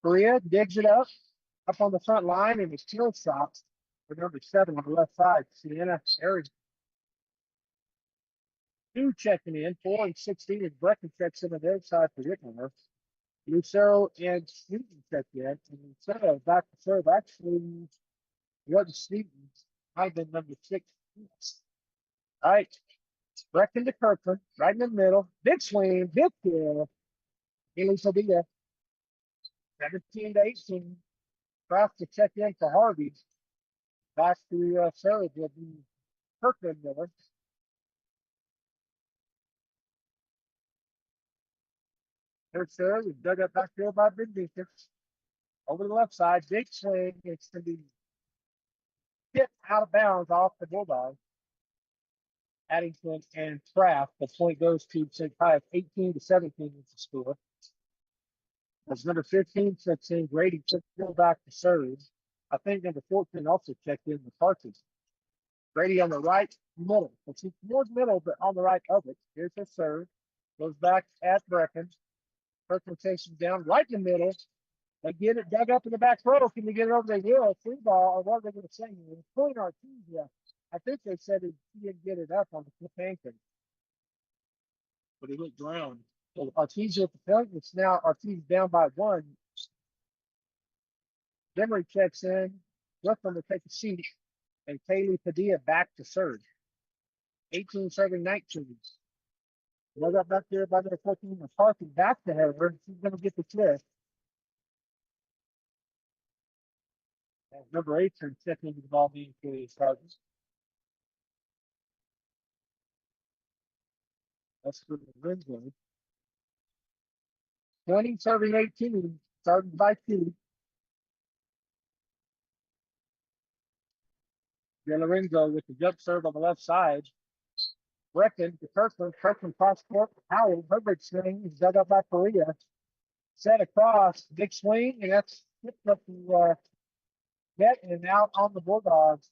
Korea digs it up on the front line, and the skill shot for number 7 on the left side. Sienna Harris. 2 checking in, 4-16, and Brecken checks in on the other side for Whitmire. Lucero and Sneaton check in, and instead of back to serve, actually wasn't Sneaton. Might have been number 6. All right. Brecken to Kirkland, right in the middle. Big swing, big kill. Haley Padilla, 17-18. Tries to check in for Harvey. Back to Sarah will be Kirkland Miller. Here's Sarah. We dug up back there by Big Beaker. Over the left side, big swing. It's going to be hit out of bounds off the Bulldogs. Addington and Kraft. The point goes to St. Pius, 18-17 is the score. As number 15 checks in, Grady took the ball back to serve. I think number 14 also checked in the Parkins. Grady on the right middle. It's more middle, but on the right of it. Here's the serve. Goes back at Brecken. Kirkland takes him down right in the middle. They get it dug up in the back row. Can they get it over the hill? Free ball, or what are they going to say? It's Point Artesia. I think they said he didn't get it up on the flip ankle. But he went down. So Artesia at the point. It's now Artesia down by 1. Demery checks in. Brooklyn to take a seat. And Kaylee Padilla back to serve. 18-19. They got back there by their 14 and parking back to her. She's going to get the clip. Number 8 turn second into the ball being for Chargers. That's for the Ringo. 20-18, starting by 2. De Lorenzo with the jump serve on the left side. Brecken to Kirkland. Kirkland cross court. Howard. Herbert swing is dug up by Korea. Set across. Big swing, and that's tipped up the net and out on the Bulldogs.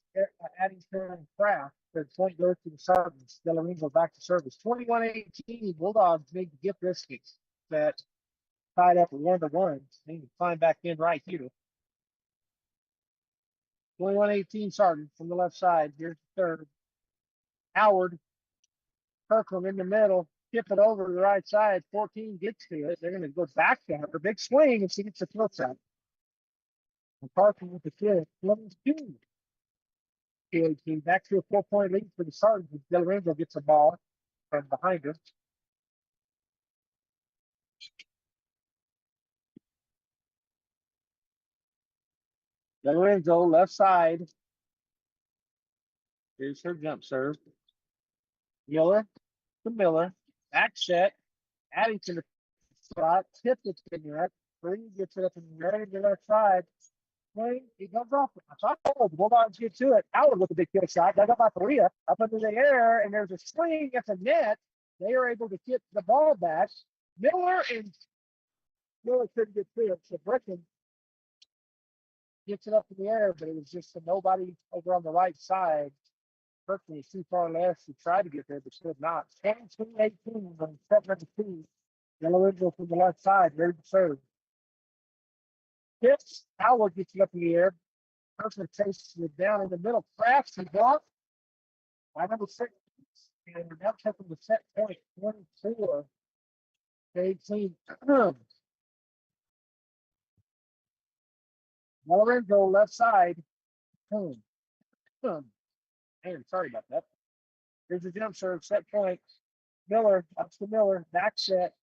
Addington and Kraft. The point goes to the Sergeants. De Lorenzo back to service. 21-18. Bulldogs need to get this that tied up at 1-1. They need to climb back in right here. 21-18 Sergeant from the left side. Here's the third. Howard. Kirkland in the middle. Tip it over to the right side. 14 gets to it. They're going to go back to her. Big swing, and she gets the flip side. And Kirkland with the kick. 11-2. 18 back to a 4-point lead for the Sergeant. De Lorenzo gets the ball from behind her. De Lorenzo left side. Here's her jump serve. Miller to Miller. Back set. Addington to the spot. Tip it in the right. Green gets it up in the right to the left side. Swing. He comes off. I thought the Bulldogs get to it. Howard with a big kill shot. Dug up by Korea. Up into the air. And there's a swing at the net. They are able to get the ball back. Miller couldn't get to it. So Brecken gets it up in the air, but it was just nobody over on the right side. Kirkland was too far left. He tried to get there, but could not. 10-18 on set number 2. De Lorenzo from the left side, ready to serve. Hits. Howard gets it up in the air. Kirkland chases it down in the middle. Crafts and blocked by number 6. And now taking the set point 24-18. De Lorenzo left side. Man, sorry about that. Here's the jump serve, set point. Miller, up to Miller, back set.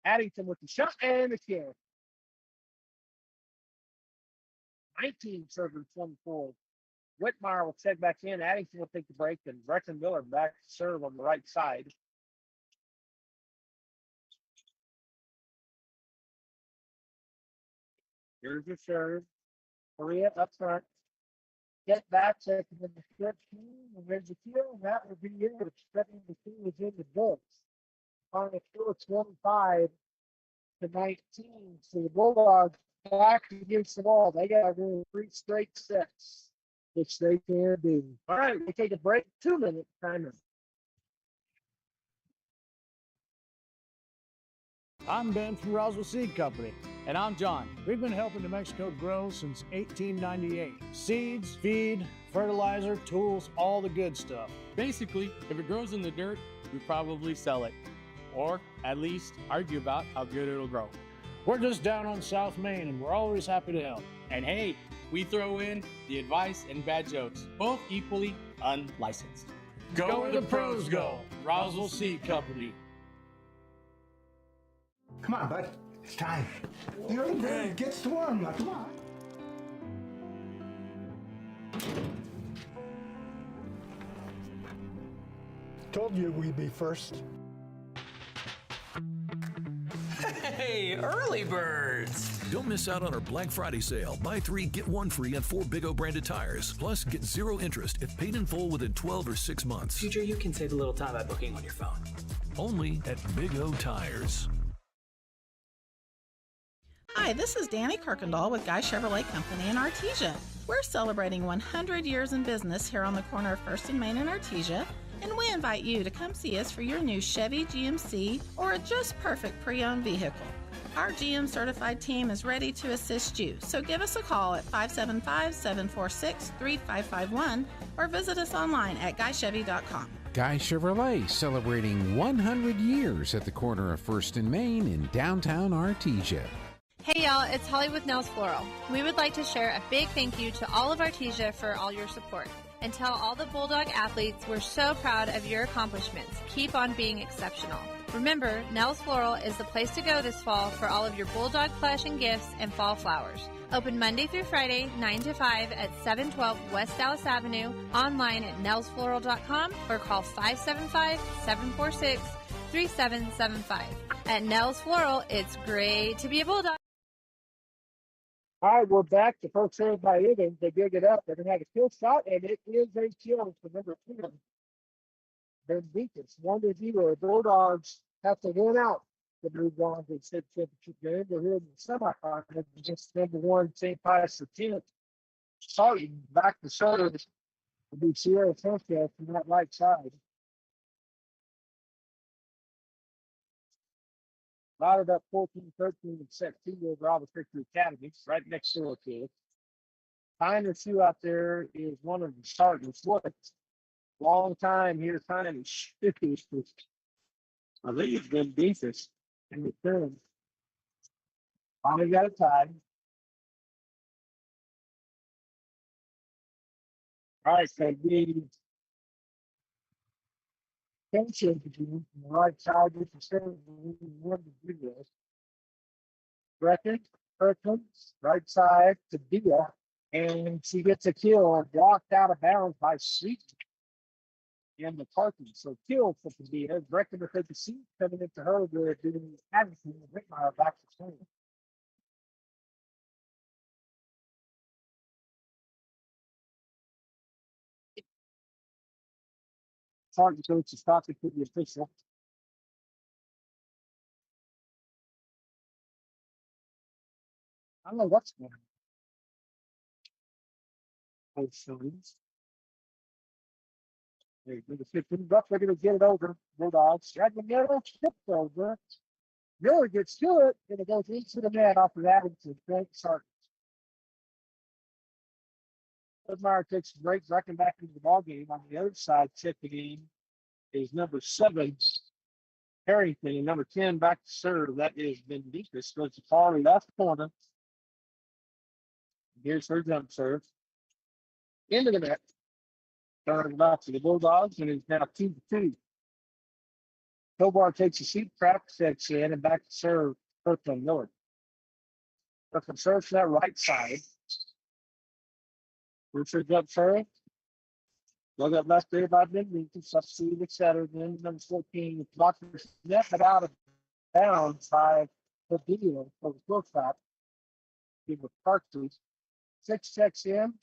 Addington with the shot and the kill. 19 serving 24. Whitmire will check back in. Addington will take the break, and Brecken Miller back to serve on the right side. Here's the serve. Korea up front. Get back, second in the 15, and there's the kill, and that would be it. Second the team is in the books. On the score 25-19. So the Bulldogs back against the wall. They got to win 3 straight sets, which they can do. All right, we take a break. 2-minute timer. I'm Ben from Roswell Seed Company. And I'm John. We've been helping New Mexico grow since 1898. Seeds, feed, fertilizer, tools, all the good stuff. Basically, if it grows in the dirt, we probably sell it. Or at least argue about how good it'll grow. We're just down on South Main and we're always happy to help. And hey, we throw in the advice and bad jokes, both equally unlicensed. Go where the pros go. Roswell Seed Company. Come on, bud. It's time. The early bird gets the worm. Now, come on. Told you we'd be first. Hey, early birds! Don't miss out on our Black Friday sale. Buy 3, get 1 free on 4 Big O branded tires. Plus, get 0 interest if paid in full within 12 or 6 months. Future, you can save a little time by booking on your phone. Only at Big O Tires. Hi, this is Danny Kirkendall with Guy Chevrolet Company in Artesia. We're celebrating 100 years in business here on the corner of 1st and Main in Artesia, and we invite you to come see us for your new Chevy GMC or a just perfect pre-owned vehicle. Our GM certified team is ready to assist you, so give us a call at 575-746-3551 or visit us online at guychevy.com. Guy Chevrolet celebrating 100 years at the corner of 1st and Main in downtown Artesia. Hey y'all, it's Holly with Nels Floral. We would like to share a big thank you to all of Artesia for all your support. And tell all the Bulldog athletes we're so proud of your accomplishments. Keep on being exceptional. Remember, Nels Floral is the place to go this fall for all of your Bulldog plush and gifts and fall flowers. Open Monday through Friday, 9 to 5 at 712 West Dallas Avenue, online at nelsfloral.com or call 575-746-3775. At Nels Floral, it's great to be a Bulldog. All right, we're back. The first serve by Higgins. They dig it up. They're going to have a kill shot, and it is a kill for number 10. Ben Deacons, 1-0. The Bulldogs have to win out to move on to the state championship game. They're here in the semifinals against number 1 St. Pius X. Starting back to serve to be Sierra Sanchez from that right side. Routed up 14-13 in set 2 over Alva Victory Academy, right next door to it. Tying the shoe out there is one of the starters. What a long time here tying the shoes. I think it's been decent in return. Finally got it tied. All right, so the tension between the right side with the center one to do this. Brecken, Perkins, right side to Dia, and she gets a kill blocked out of bounds by Sweet in the parking. So kill for Dia. Brecken to take the seat coming into her. They're doing Addison and Whitmire back to center. Sergeant coach is talking to the official. I don't know what's going on. They're going to get it over. Bulldogs. Right in the middle, tipped over. Miller gets to it, and it goes into the net off of Addison. Frank Sargent. Whitmire takes a break, Brecken back into the ball game. On the other side, chipping in is number 7, Harrington, and number 10 back to serve. That is Bendicus. Goes to far left corner. Here's her jump serve. Into the net. Turning back to the Bulldogs, and it's now 2-2. Tobar takes a seat, Travis checks in, and back to serve Kirkland Miller. Kirkland serves to that right side. Richard jump serve. Dug up left there by Bendicus. Substitute, etc. Then number 14, Blockers net, but out of bounds by Padilla for the full shot. Give a Parkley. 6 checks in.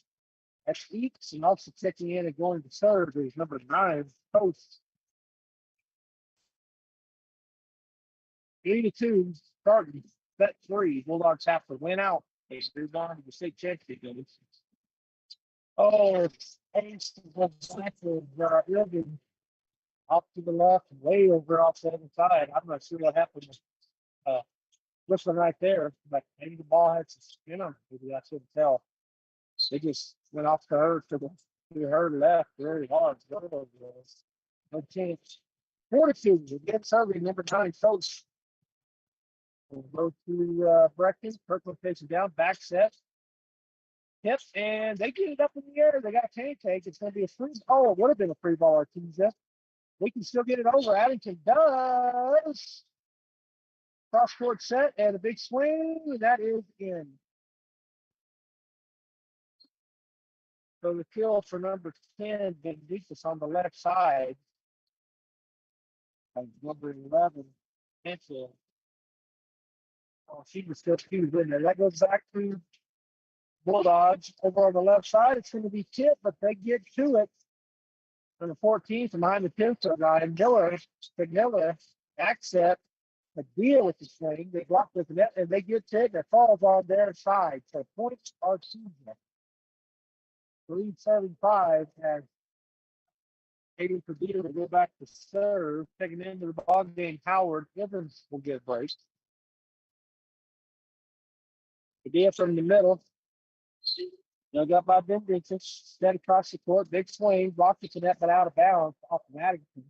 That's Eats, and also checking in and going to serve is number 9, Post. 3-2, starting set 3. Bulldogs have to win out. They move on to the state championship game. Oh, Ace was Ilgen off to the left, way over off the other side. I'm not sure what happened. Whistling right there, but maybe the ball had some spin on it. Maybe I couldn't tell. They just went off to her to her left very hard. No chance. Fortitude against serving number 9, Coach. We'll go to Brecken. Kirkland takes it down, back set. Yep, and they get it up in the air. They got a pancake. It's going to be a free. Oh, it would have been a free ball, Artesia. We can still get it over. Addington does. Cross court set and a big swing. And that is in. So the kill for number 10, Benedictus on the left side. And number 11, Mansfield. Oh, she was still fused in there. That goes back to Bulldogs over on the left side. It's going to be tipped, but they get to it. On the 14th, from behind the 10th guy, Miller, accent, a deal with the swing. They block with the net and they get to it, and it falls on their side. So points are Artesia. Lead 7-5 as Aiden Padilla will go back to serve. Taking into the ball game, Howard Evans will get a break. Padilla from the middle. Dug up by Benedictus. Steady across the court. Big swing. Blocked it to net, but out of bounds off of Addington.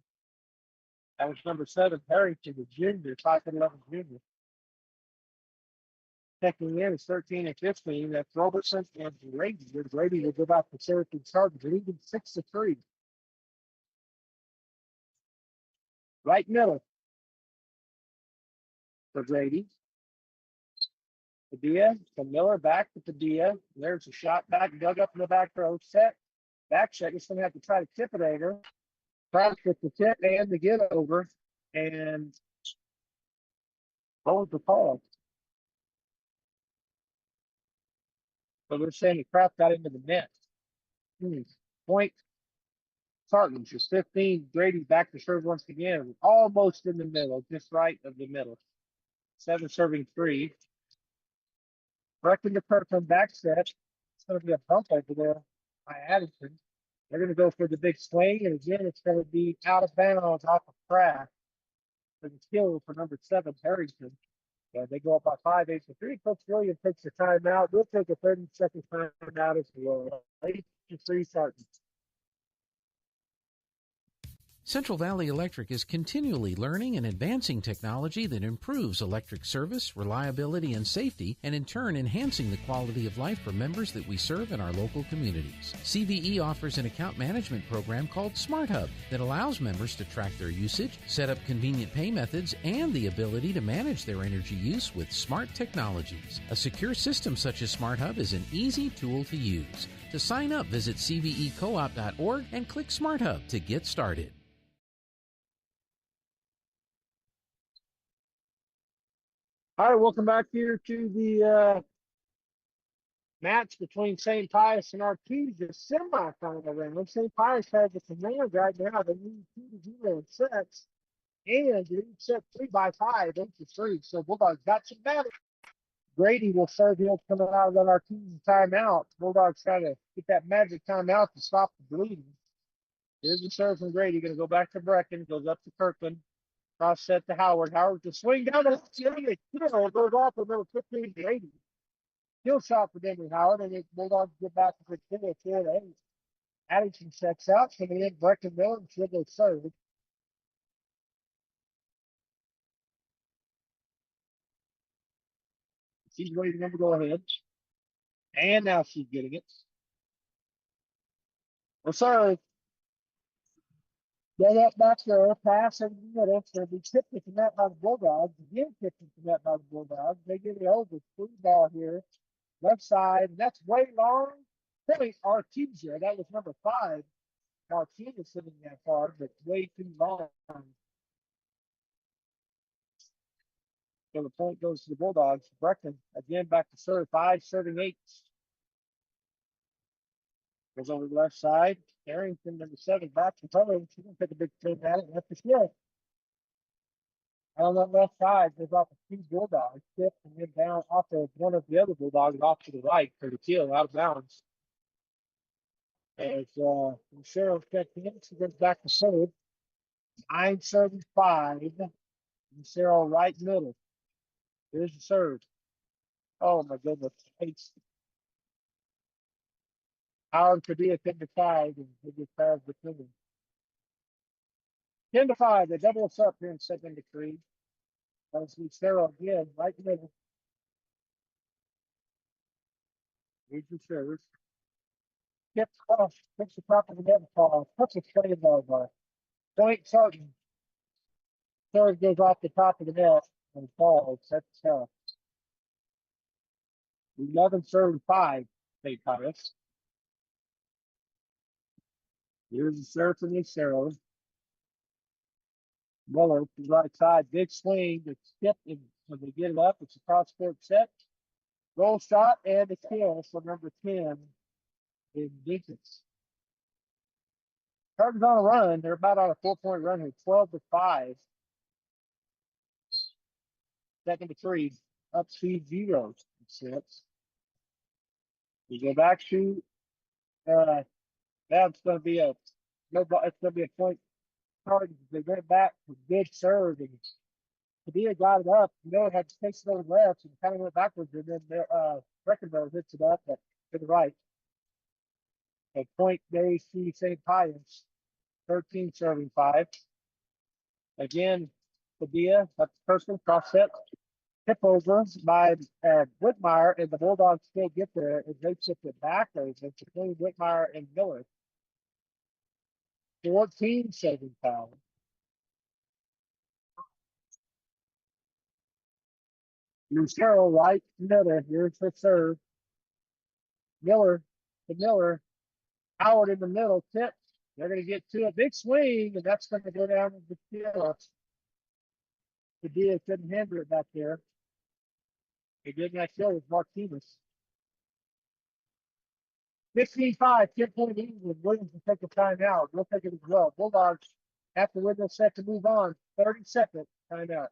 That was number 7, Harrington, the junior, 5'11" junior. Checking in is 13 and 15. That's Robertson and Grady. Grady will go back to Syracuse Chargers, leading 6-3. Right middle for Grady. Padilla from Miller back to Padilla. There's a shot back, dug up in the back row. Set. Back check. He's going to have to try to tip it over. Try to get the tip and the get over. And hold the call. So they're saying the crap got into the net. Point. Sargent is 15. Grady back to serve once again. Almost in the middle, just right of the middle. 7 serving 3. Brecken the Kirkland back set. It's going to be a bump over there by Addison. They're going to go for the big swing, and again, it's going to be out of bounds off of Craft. For the kill for number 7, Harrington. And they go up by 5-8-3. Coach Williams takes the timeout. We'll take a 30-second timeout as well. 8-3 Sargent. Central Valley Electric is continually learning and advancing technology that improves electric service, reliability, and safety, and in turn enhancing the quality of life for members that we serve in our local communities. CVE offers an account management program called Smart Hub that allows members to track their usage, set up convenient pay methods, and the ability to manage their energy use with smart technologies. A secure system such as Smart Hub is an easy tool to use. To sign up, visit cvecoop.org and click Smart Hub to get started. All right, welcome back here to the match between St. Pius and Artesia semifinal round. St. Pius has the command right now. They need 2-0 in sets, and they need set 3-5, 8-3. So Bulldogs got some battle. Grady will serve him coming out of that Artesia timeout. Bulldogs try to get that magic timeout to stop the bleeding. Here's the serve from Grady. Going to go back to Brecken. Goes up to Kirkland. Cross set to Howard. Howard to swing down the area. It goes off for number 15 to 80. Kill shot for Denver Howard, and the Bulldogs get back to the 4-8. Addington checks out. Coming in, Brecken Miller, and she'll go serve. She's ready to go ahead. And now she's getting it. Well, sorry. Get that back there, pass in the middle. It's going to be tipped at the net by the Bulldogs. Again, tipped at the net by the Bulldogs. They get it over. Free ball here. Left side. That's way long. Point Artesia. That was number 5. Artesia sitting that far, but way too long. So the point goes to the Bulldogs. Brecken again back to serve. 5 serving 8. Goes over the left side. Harrington, number 7, back to Tully. She's going to take a big swing at it. That's the shift. On that left side, goes off of 2 Bulldogs. Tipped and then down off of one of the other Bulldogs off to the right for the kill, out of bounds. As Cheryl checked in, she goes back to serve. 9-7-5. And Cheryl right middle. Here's the serve. Oh my goodness. Howard could be a 10-5, and he just passed between them. 10-5, they double us up here in second to 3. Let's see Sarah again, right in the middle. Here's your serve. Tips off. Tips the top of the net ball. Puts a play of Point Sarton. Serve goes off the top of the net and falls. That's 11 serve 5. St. Pius. Here's the serve from Lucero. Muller to the right side. Big swing. The tip, and when they get it up, it's a cross court set. Goal shot and a kill for number 10 in defense. Cardinals on a run. They're about on a 4-point run here, 12-5. Second to 3, up 2-0. Sets. We go back to that's going to be a no. It's going to be a point. Cardinals. They get it back with good serve, and Padilla got it up. Miller had to take it over left and kind of went backwards, and then Breckenborough hits it up to the right. A point they see St. Pius, 13 serving 5. Again, Padilla, that's the person, cross set. Tip over by Whitmire, and the Bulldogs still get there as they chip it back. It's between Whitmire and Miller. 14 serving 5. Lucero right Miller. Here's the serve. Miller to Miller. Howard in the middle. Tip. They're going to get to a big swing, and that's going to go down to the field. Padilla couldn't handle it back there. He did not kill with Martinez. 15-5, 10-point lead with Williams to take a timeout. We'll take it as well. Bulldogs have to win this set to move on. 30-second timeout.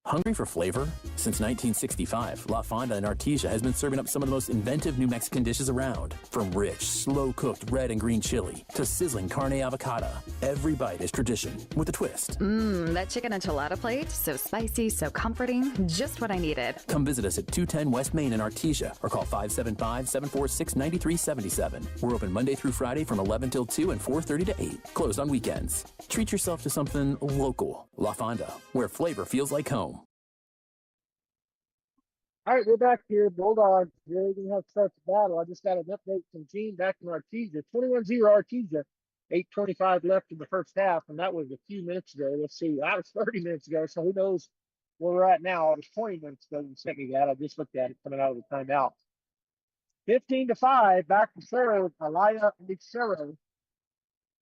Hungry for flavor? Since 1965, La Fonda in Artesia has been serving up some of the most inventive New Mexican dishes around. From rich, slow-cooked red and green chili to sizzling carne avocada, every bite is tradition with a twist. That chicken enchilada plate, so spicy, so comforting, just what I needed. Come visit us at 210 West Main in Artesia or call 575-746-9377. We're open Monday through Friday from 11 till 2 and 4:30 to 8. Closed on weekends. Treat yourself to something local. La Fonda, where flavor feels like home. All right, we're back here. Bulldogs really going to have to start the battle. I just got an update from Gene back in Artesia. 21-0 Artesia. 8:25 left in the first half, and that was a few minutes ago. Let's see. That was 30 minutes ago, so who knows where we're at now. It was 20 minutes ago. You sent me that. I just looked at it coming out of the timeout. 15-5, back to serve. Alaya Lucero,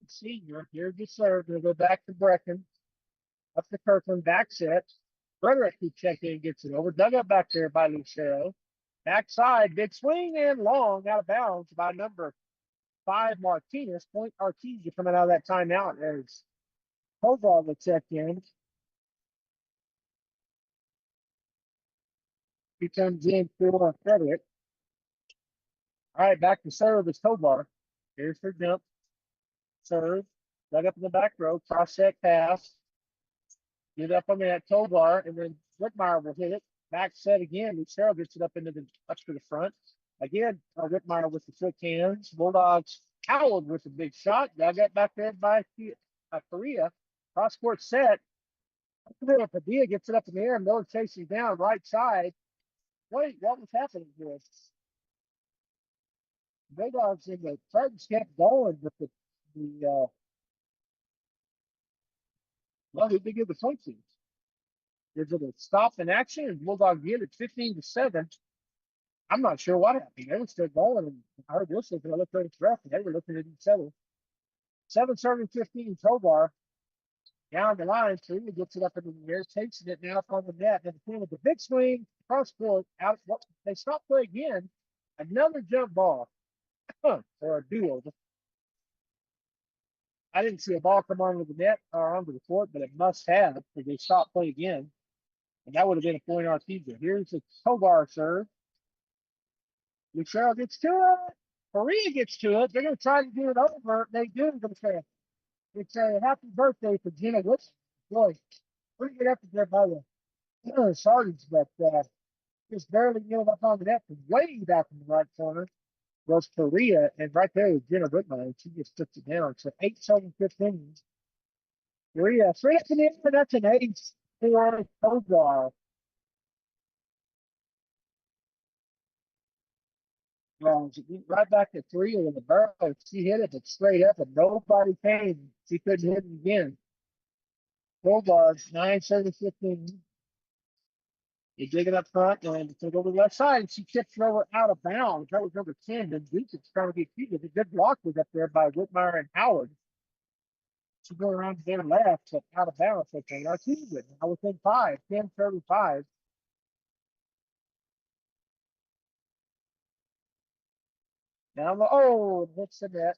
senior. Here's the serve. They'll go back to Brecken. Up to Kirkland. Back set. Frederick who checked in gets it over. Dug up back there by Lucero. Backside, big swing and long out of bounds by number 5 Martinez. Point Artesia coming out of that timeout as Koval will check in. He comes in for Frederick. All right, back to serve is Tovar. Here's her jump. Serve. Dug up in the back row. Cross set pass. Get up on that Tovar, and then Whitmire will hit it. Back set again. Lucero gets it up to the front. Again, Whitmire with the quick hands. Bulldogs Howard with a big shot. Dug up back there by Korea. Cross court set. Padilla gets it up in the air. Miller chasing down right side. Wait, what was happening here? Bulldogs in the Spartans kept going with the well, who did give the point teams? Is it a stop in action and Bulldog get it 15-7? I'm not sure what happened. They were still going, and I heard this and I looked at the ref, and they were looking at each other. 7-15 Tovar down the line. Serena gets it up in the air, takes it now from the net, and the big swing cross court out. They stop play again. Another jump ball or a duo. I didn't see a ball come onto the net or onto the court, but it must have because they stopped play again. And that would have been a point Artesia. Here's the Tovar serve. Lucero gets to it. Korea gets to it. They're going to try to do it over. They do. It's a happy birthday for Gina Wilson. Boy, pretty good effort there by the Sardines, but just barely getting up on the net from way back in the right corner. Goes Korea, and right there is Jenna Whitman, and she just puts it down. So 8-7-15. Korea, 3 up in the end, but that's an ace for Tovar. She went right back to three with the barrel. She hit it, but straight up, and nobody came. She couldn't hit it again. Bulldogs, 9-7-15. They dig it up front and they go to the left side, and she tips it over out of bounds. That was number 10. And Deuce's trying to get cute. A good block was up there by Whitmire and Howard. She go around to their left, but out of bounds. Okay, our team would. I was in 5, 10-35. Down the hits the net.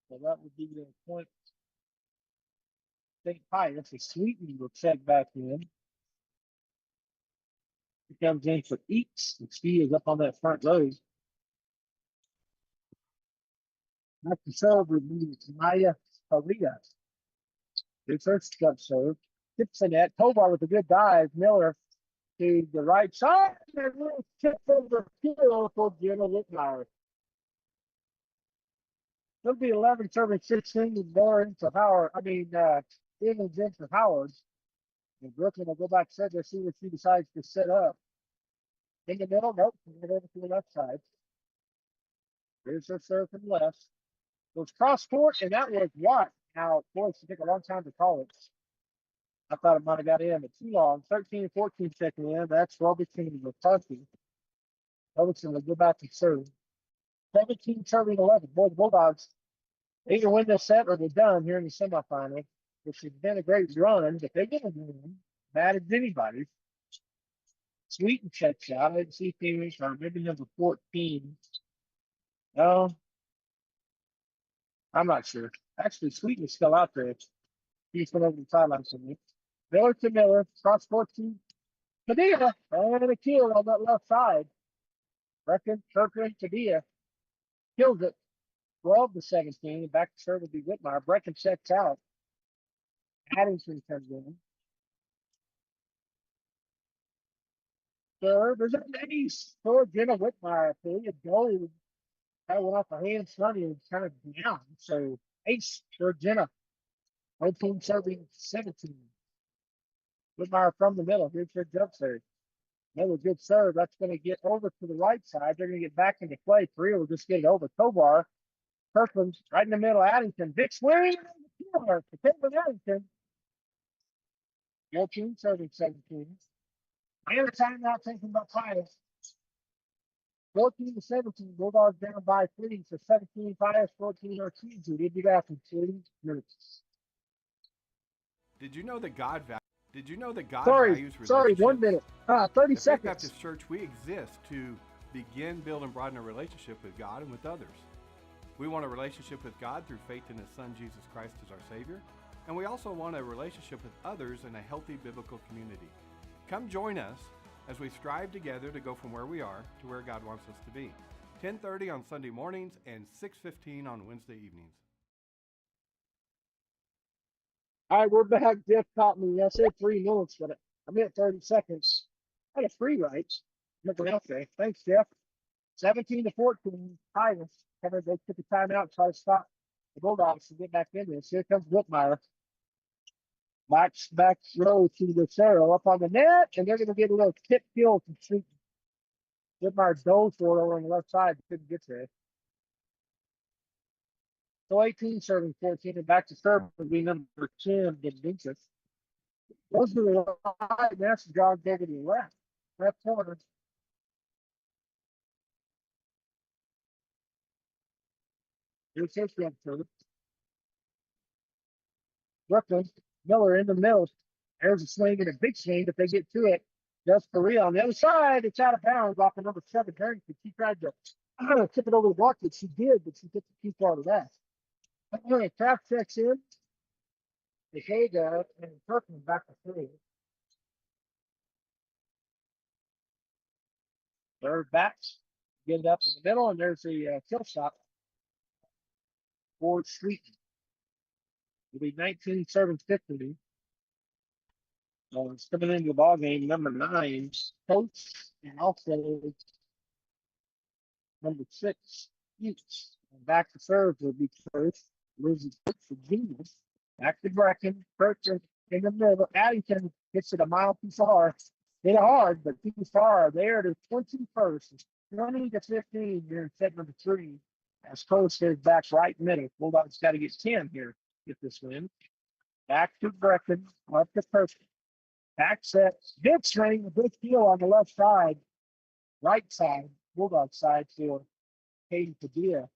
So that would be the point. St. Pius, a Sweetie will check back in. He comes in for Eats, and she is up on that front row. Not the serve would be Maya Faria. His first jump serve. Tips the net. Tovar with a good dive. Miller to the right side. And a little tip over field for Jenna Whitmire. It'll be 11 serving 16 with more into Howard. Evans in for Howard. And Brooklyn will go back center, see what she decides to set up. In the middle, nope, over to the left side. Here's her serve from the left. Goes cross court, and that was what? Now, boy, it took a long time to call it. I thought it might have got in, but too long. 13-14 checking in. That's Robertson McCarthy. Robertson will go back to serve. 17 serving 11. Boy, the Bulldogs either win this set or they're done here in the semifinal, which has been a great run. But they get a win, bad as anybody. Sweeten checks out. I didn't see Pius or maybe number 14. No, I'm not sure. Actually, Sweeten is still out there. He's went over the sideline for me. Miller to Miller, cross 14. Padilla, and a kill on that left side. Brecken, Kirkland, Padilla kills it. 12-17, and back to serve will be Whitmire. Brecken checks out. Addington comes in. Serve is an ace for Jenna Whitmire. Padilla goal. That went off her hands, sunny, and kind of down. So ace for Jenna. 18 serving 17. Whitmire from the middle. Here's her jump serve. Another good serve. That's going to get over to the right side. They're going to get back into play. Three will just get it over. Tovar. Kirkland right in the middle. Addington. Big swing. For Kirkland Addington. 14 serving 17. And a timeout taken by Pius. 14-17. Bulldogs down by 3. So 17 Pius, 14 Ortiz. We'll be back in 2 minutes. Did you know that God values relationships? Sorry, 1 minute. 30 At Faith seconds. Baptist Church, we exist to begin, build, and broaden a relationship with God and with others. We want a relationship with God through faith in His Son, Jesus Christ, as our Savior. And we also want a relationship with others in a healthy biblical community. Come join us as we strive together to go from where we are to where God wants us to be. 10:30 on Sunday mornings and 6:15 on Wednesday evenings. All right, we're back. Jeff caught me. I said 3 minutes, but I meant 30 seconds. I had a free right. Okay. Thanks, Jeff. 17-14. Pius. They took a timeout, try to stop the Bulldogs to get back in this. Here comes Whitmire. Back row to the Cerro up on the net, and they're going to get a little tip kill to shoot. Whitmire dove for it over on the left side. Couldn't get there. So 18 serving 14, and back to serve would be number 10, Vincent. Those are the right. That's the jog over to the left. Left corner. Here's his jump serve. Brooklyn, Miller in the middle. There's a swing and a big swing, but they get to it. Just Korea on the other side. It's out of bounds off of number 7, Harrington. She tried to tip it over the block, but she did, but she gets the key part of that. Kraft checks in. Tejeda and Kirkman back to 3. Third backs. Get it up in the middle, and there's the kill shot. Ford Street. It'll be 19 serving 50. It's coming into the ball game, number 9, Coach, and also number 6, Eats. And back to serve will be first. Loses for Genius. Back to Brecken. Purchase in the middle. Addington hits it a mile too far. Hit it hard, but too far. There to 21st. 20-15 here in set number 3. As Coach is back right middle. Bulldogs got to get 10 here, get this win. Back to Brecken, up to Kirsten. Back set, big swing, a big heel on the left side, right side, Bulldog side for Hayden Padilla.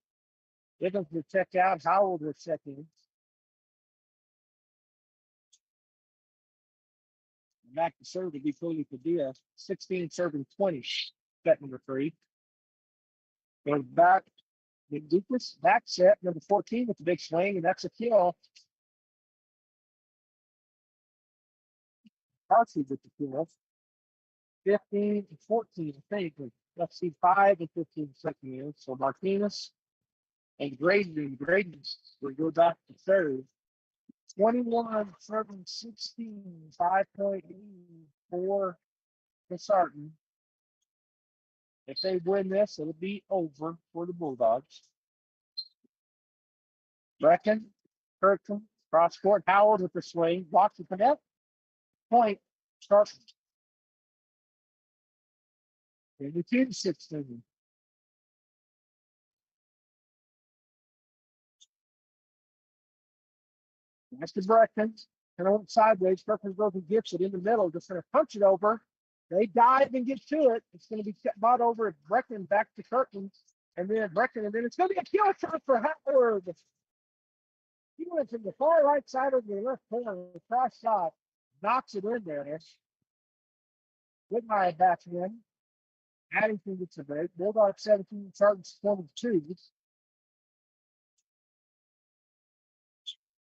Evans will check out, Howard will check in. Back to serve to be Cody Padilla, 16 serving 20, set number 3. Goes back, Big Lucas, back set, number 14 with the big swing, and that's a kill. Parsley with the kill. 15 and 14, I think. Let's see, 5 and 15 second year. So Martinez and Graydon will go back to third. 21 serving 16, 5.8 for Sarton. If they win this, it'll be over for the Bulldogs. Brecken, Kirkham, cross court, Howard with the swing, blocks the net. Point, starts. 22-16. That's the Brecken. Kind of went sideways. Kirkham goes and gets it in the middle. Just going to punch it over. They dive and get to it. It's going to be bought over at Brecken back to Kirkham. And then Brecken. And then it's going to be a kill shot for Howard. He went from the far right side of the left corner. The cross shot knocks it in there. Whitmire backs in. Addington gets a break. Bulldog 17, Sargent's 22.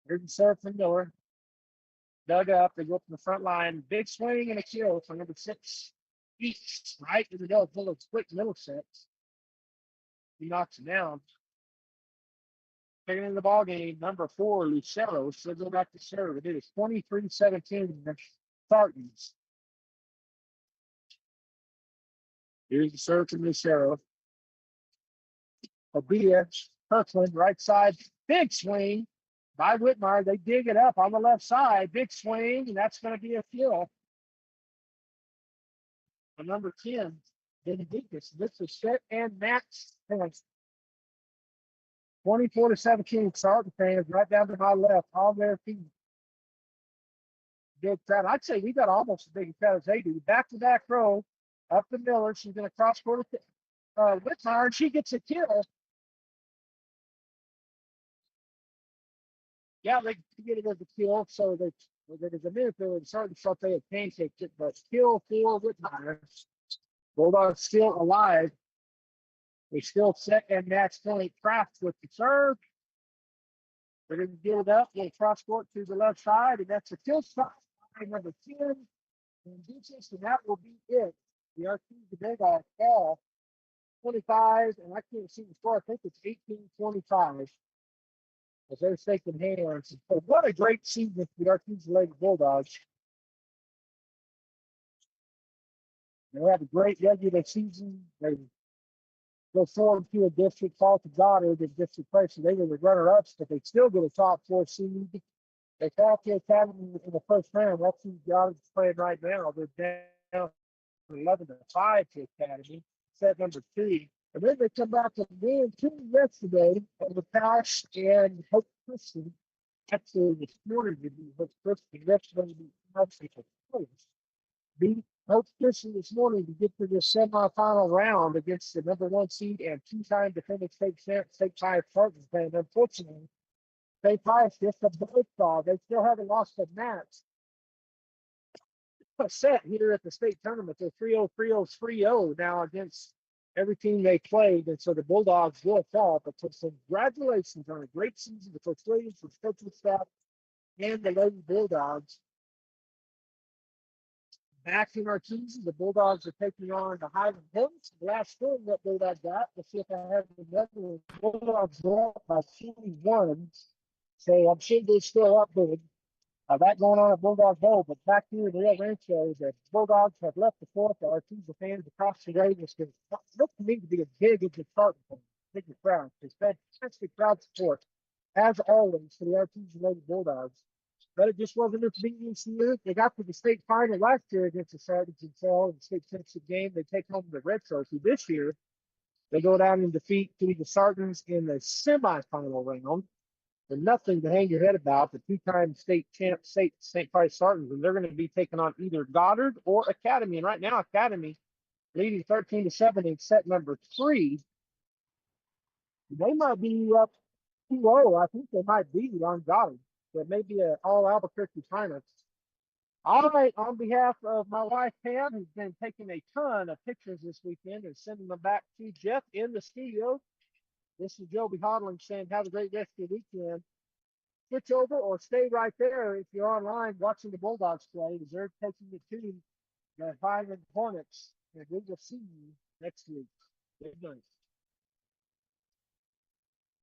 Here's the serve from Miller. Dug up. They go up to the front line. Big swing and a kill for number 6. East, right in the middle. Full of quick middle sets. He knocks it down. Taking in the ball game, number 4, Lucero. So go back to serve. It is 23-17. Sargent's. Here's the serve from Lucero. Obia, Kirkland, right side, big swing by Whitmire. They dig it up on the left side, big swing, and that's going to be a kill. For number 10, Benedictus. This is set and match points. 24-17. Sargent fans right down to my left, on their feet. Big crowd. I'd say we got almost as big a crowd as they do. Back to back row. Up to Miller. She's going to cross court Whitmire, and she gets a kill. Yeah, they get it as a kill, so there's a minute there and Sargent thought they had pancaked it, but kill for Whitmire. Bulldogs still alive. They still set and match point. Kraft with the serve. They're going to get it up. We'll cross court to the left side, and that's a kill shot by number 10. And that will be it. The Arkansas Bulldogs fall 25, and I can't see the score. I think it's 18-25 as they're shaking hands. So what a great season for the Arkansas Lady Bulldogs. They have a great regular season. They go forward to a district, fall to Goddard in district play. So they were the runner-ups, but they still get a top 4 seed. They fought the Academy in the first round. That's who Goddard's playing right now. They're down 11-5 to Academy, set number 2. And then they come back and win 2 yesterday over Pius and Hope Christian. Actually, this morning to be Hope Christian. Yesterday, beat Hope Christian this morning to get to the semifinal round against the number 1 seed and 2-time defending state Pius Sargent. And unfortunately, St. Pius just a buzzsaw. They still haven't lost a match. Set here at the state tournament. They're 3-0, 3-0, 3-0 now against every team they played. And so the Bulldogs will fall. But congratulations on a great season for Coach Williams, for coaching staff, and the Lady Bulldogs. Back in Arkansas, the Bulldogs are taking on the Highland Hills. The last score that Bulldog got. Let's see if I have another one. Bulldogs go up by 21. So I'm sure they're still up big. That going on at Bulldog Bowl, but back here in the Rio Rancho, the Bulldogs have left the floor for Arkansas fans across the radius. It looks to me to be a big start for the bigger crowd. It's fantastic crowd support, as always, for the Arkansas Lady Bulldogs. But it just wasn't enough to beat this year. They got to the state final last year against the Sargents and fell in the state championship game. They take home the red trophy this year. They go down in defeat to the Sartans in the semifinal round. And nothing to hang your head about. The two-time state champ St. Pius Sartans, and they're going to be taking on either Goddard or Academy. And right now, Academy leading 13-7 in set number 3. They might be up 2-0. I think they might be on Goddard. That may be an all Albuquerque final. All right, on behalf of my wife Pam, who's been taking a ton of pictures this weekend and sending them back to Jeff in the studio, this is Joby Hodling saying have a great rest of your weekend. Switch over or stay right there if you're online watching the Bulldogs play, as they're taking it to the Violent Hornets. And we will see you next week. Good night.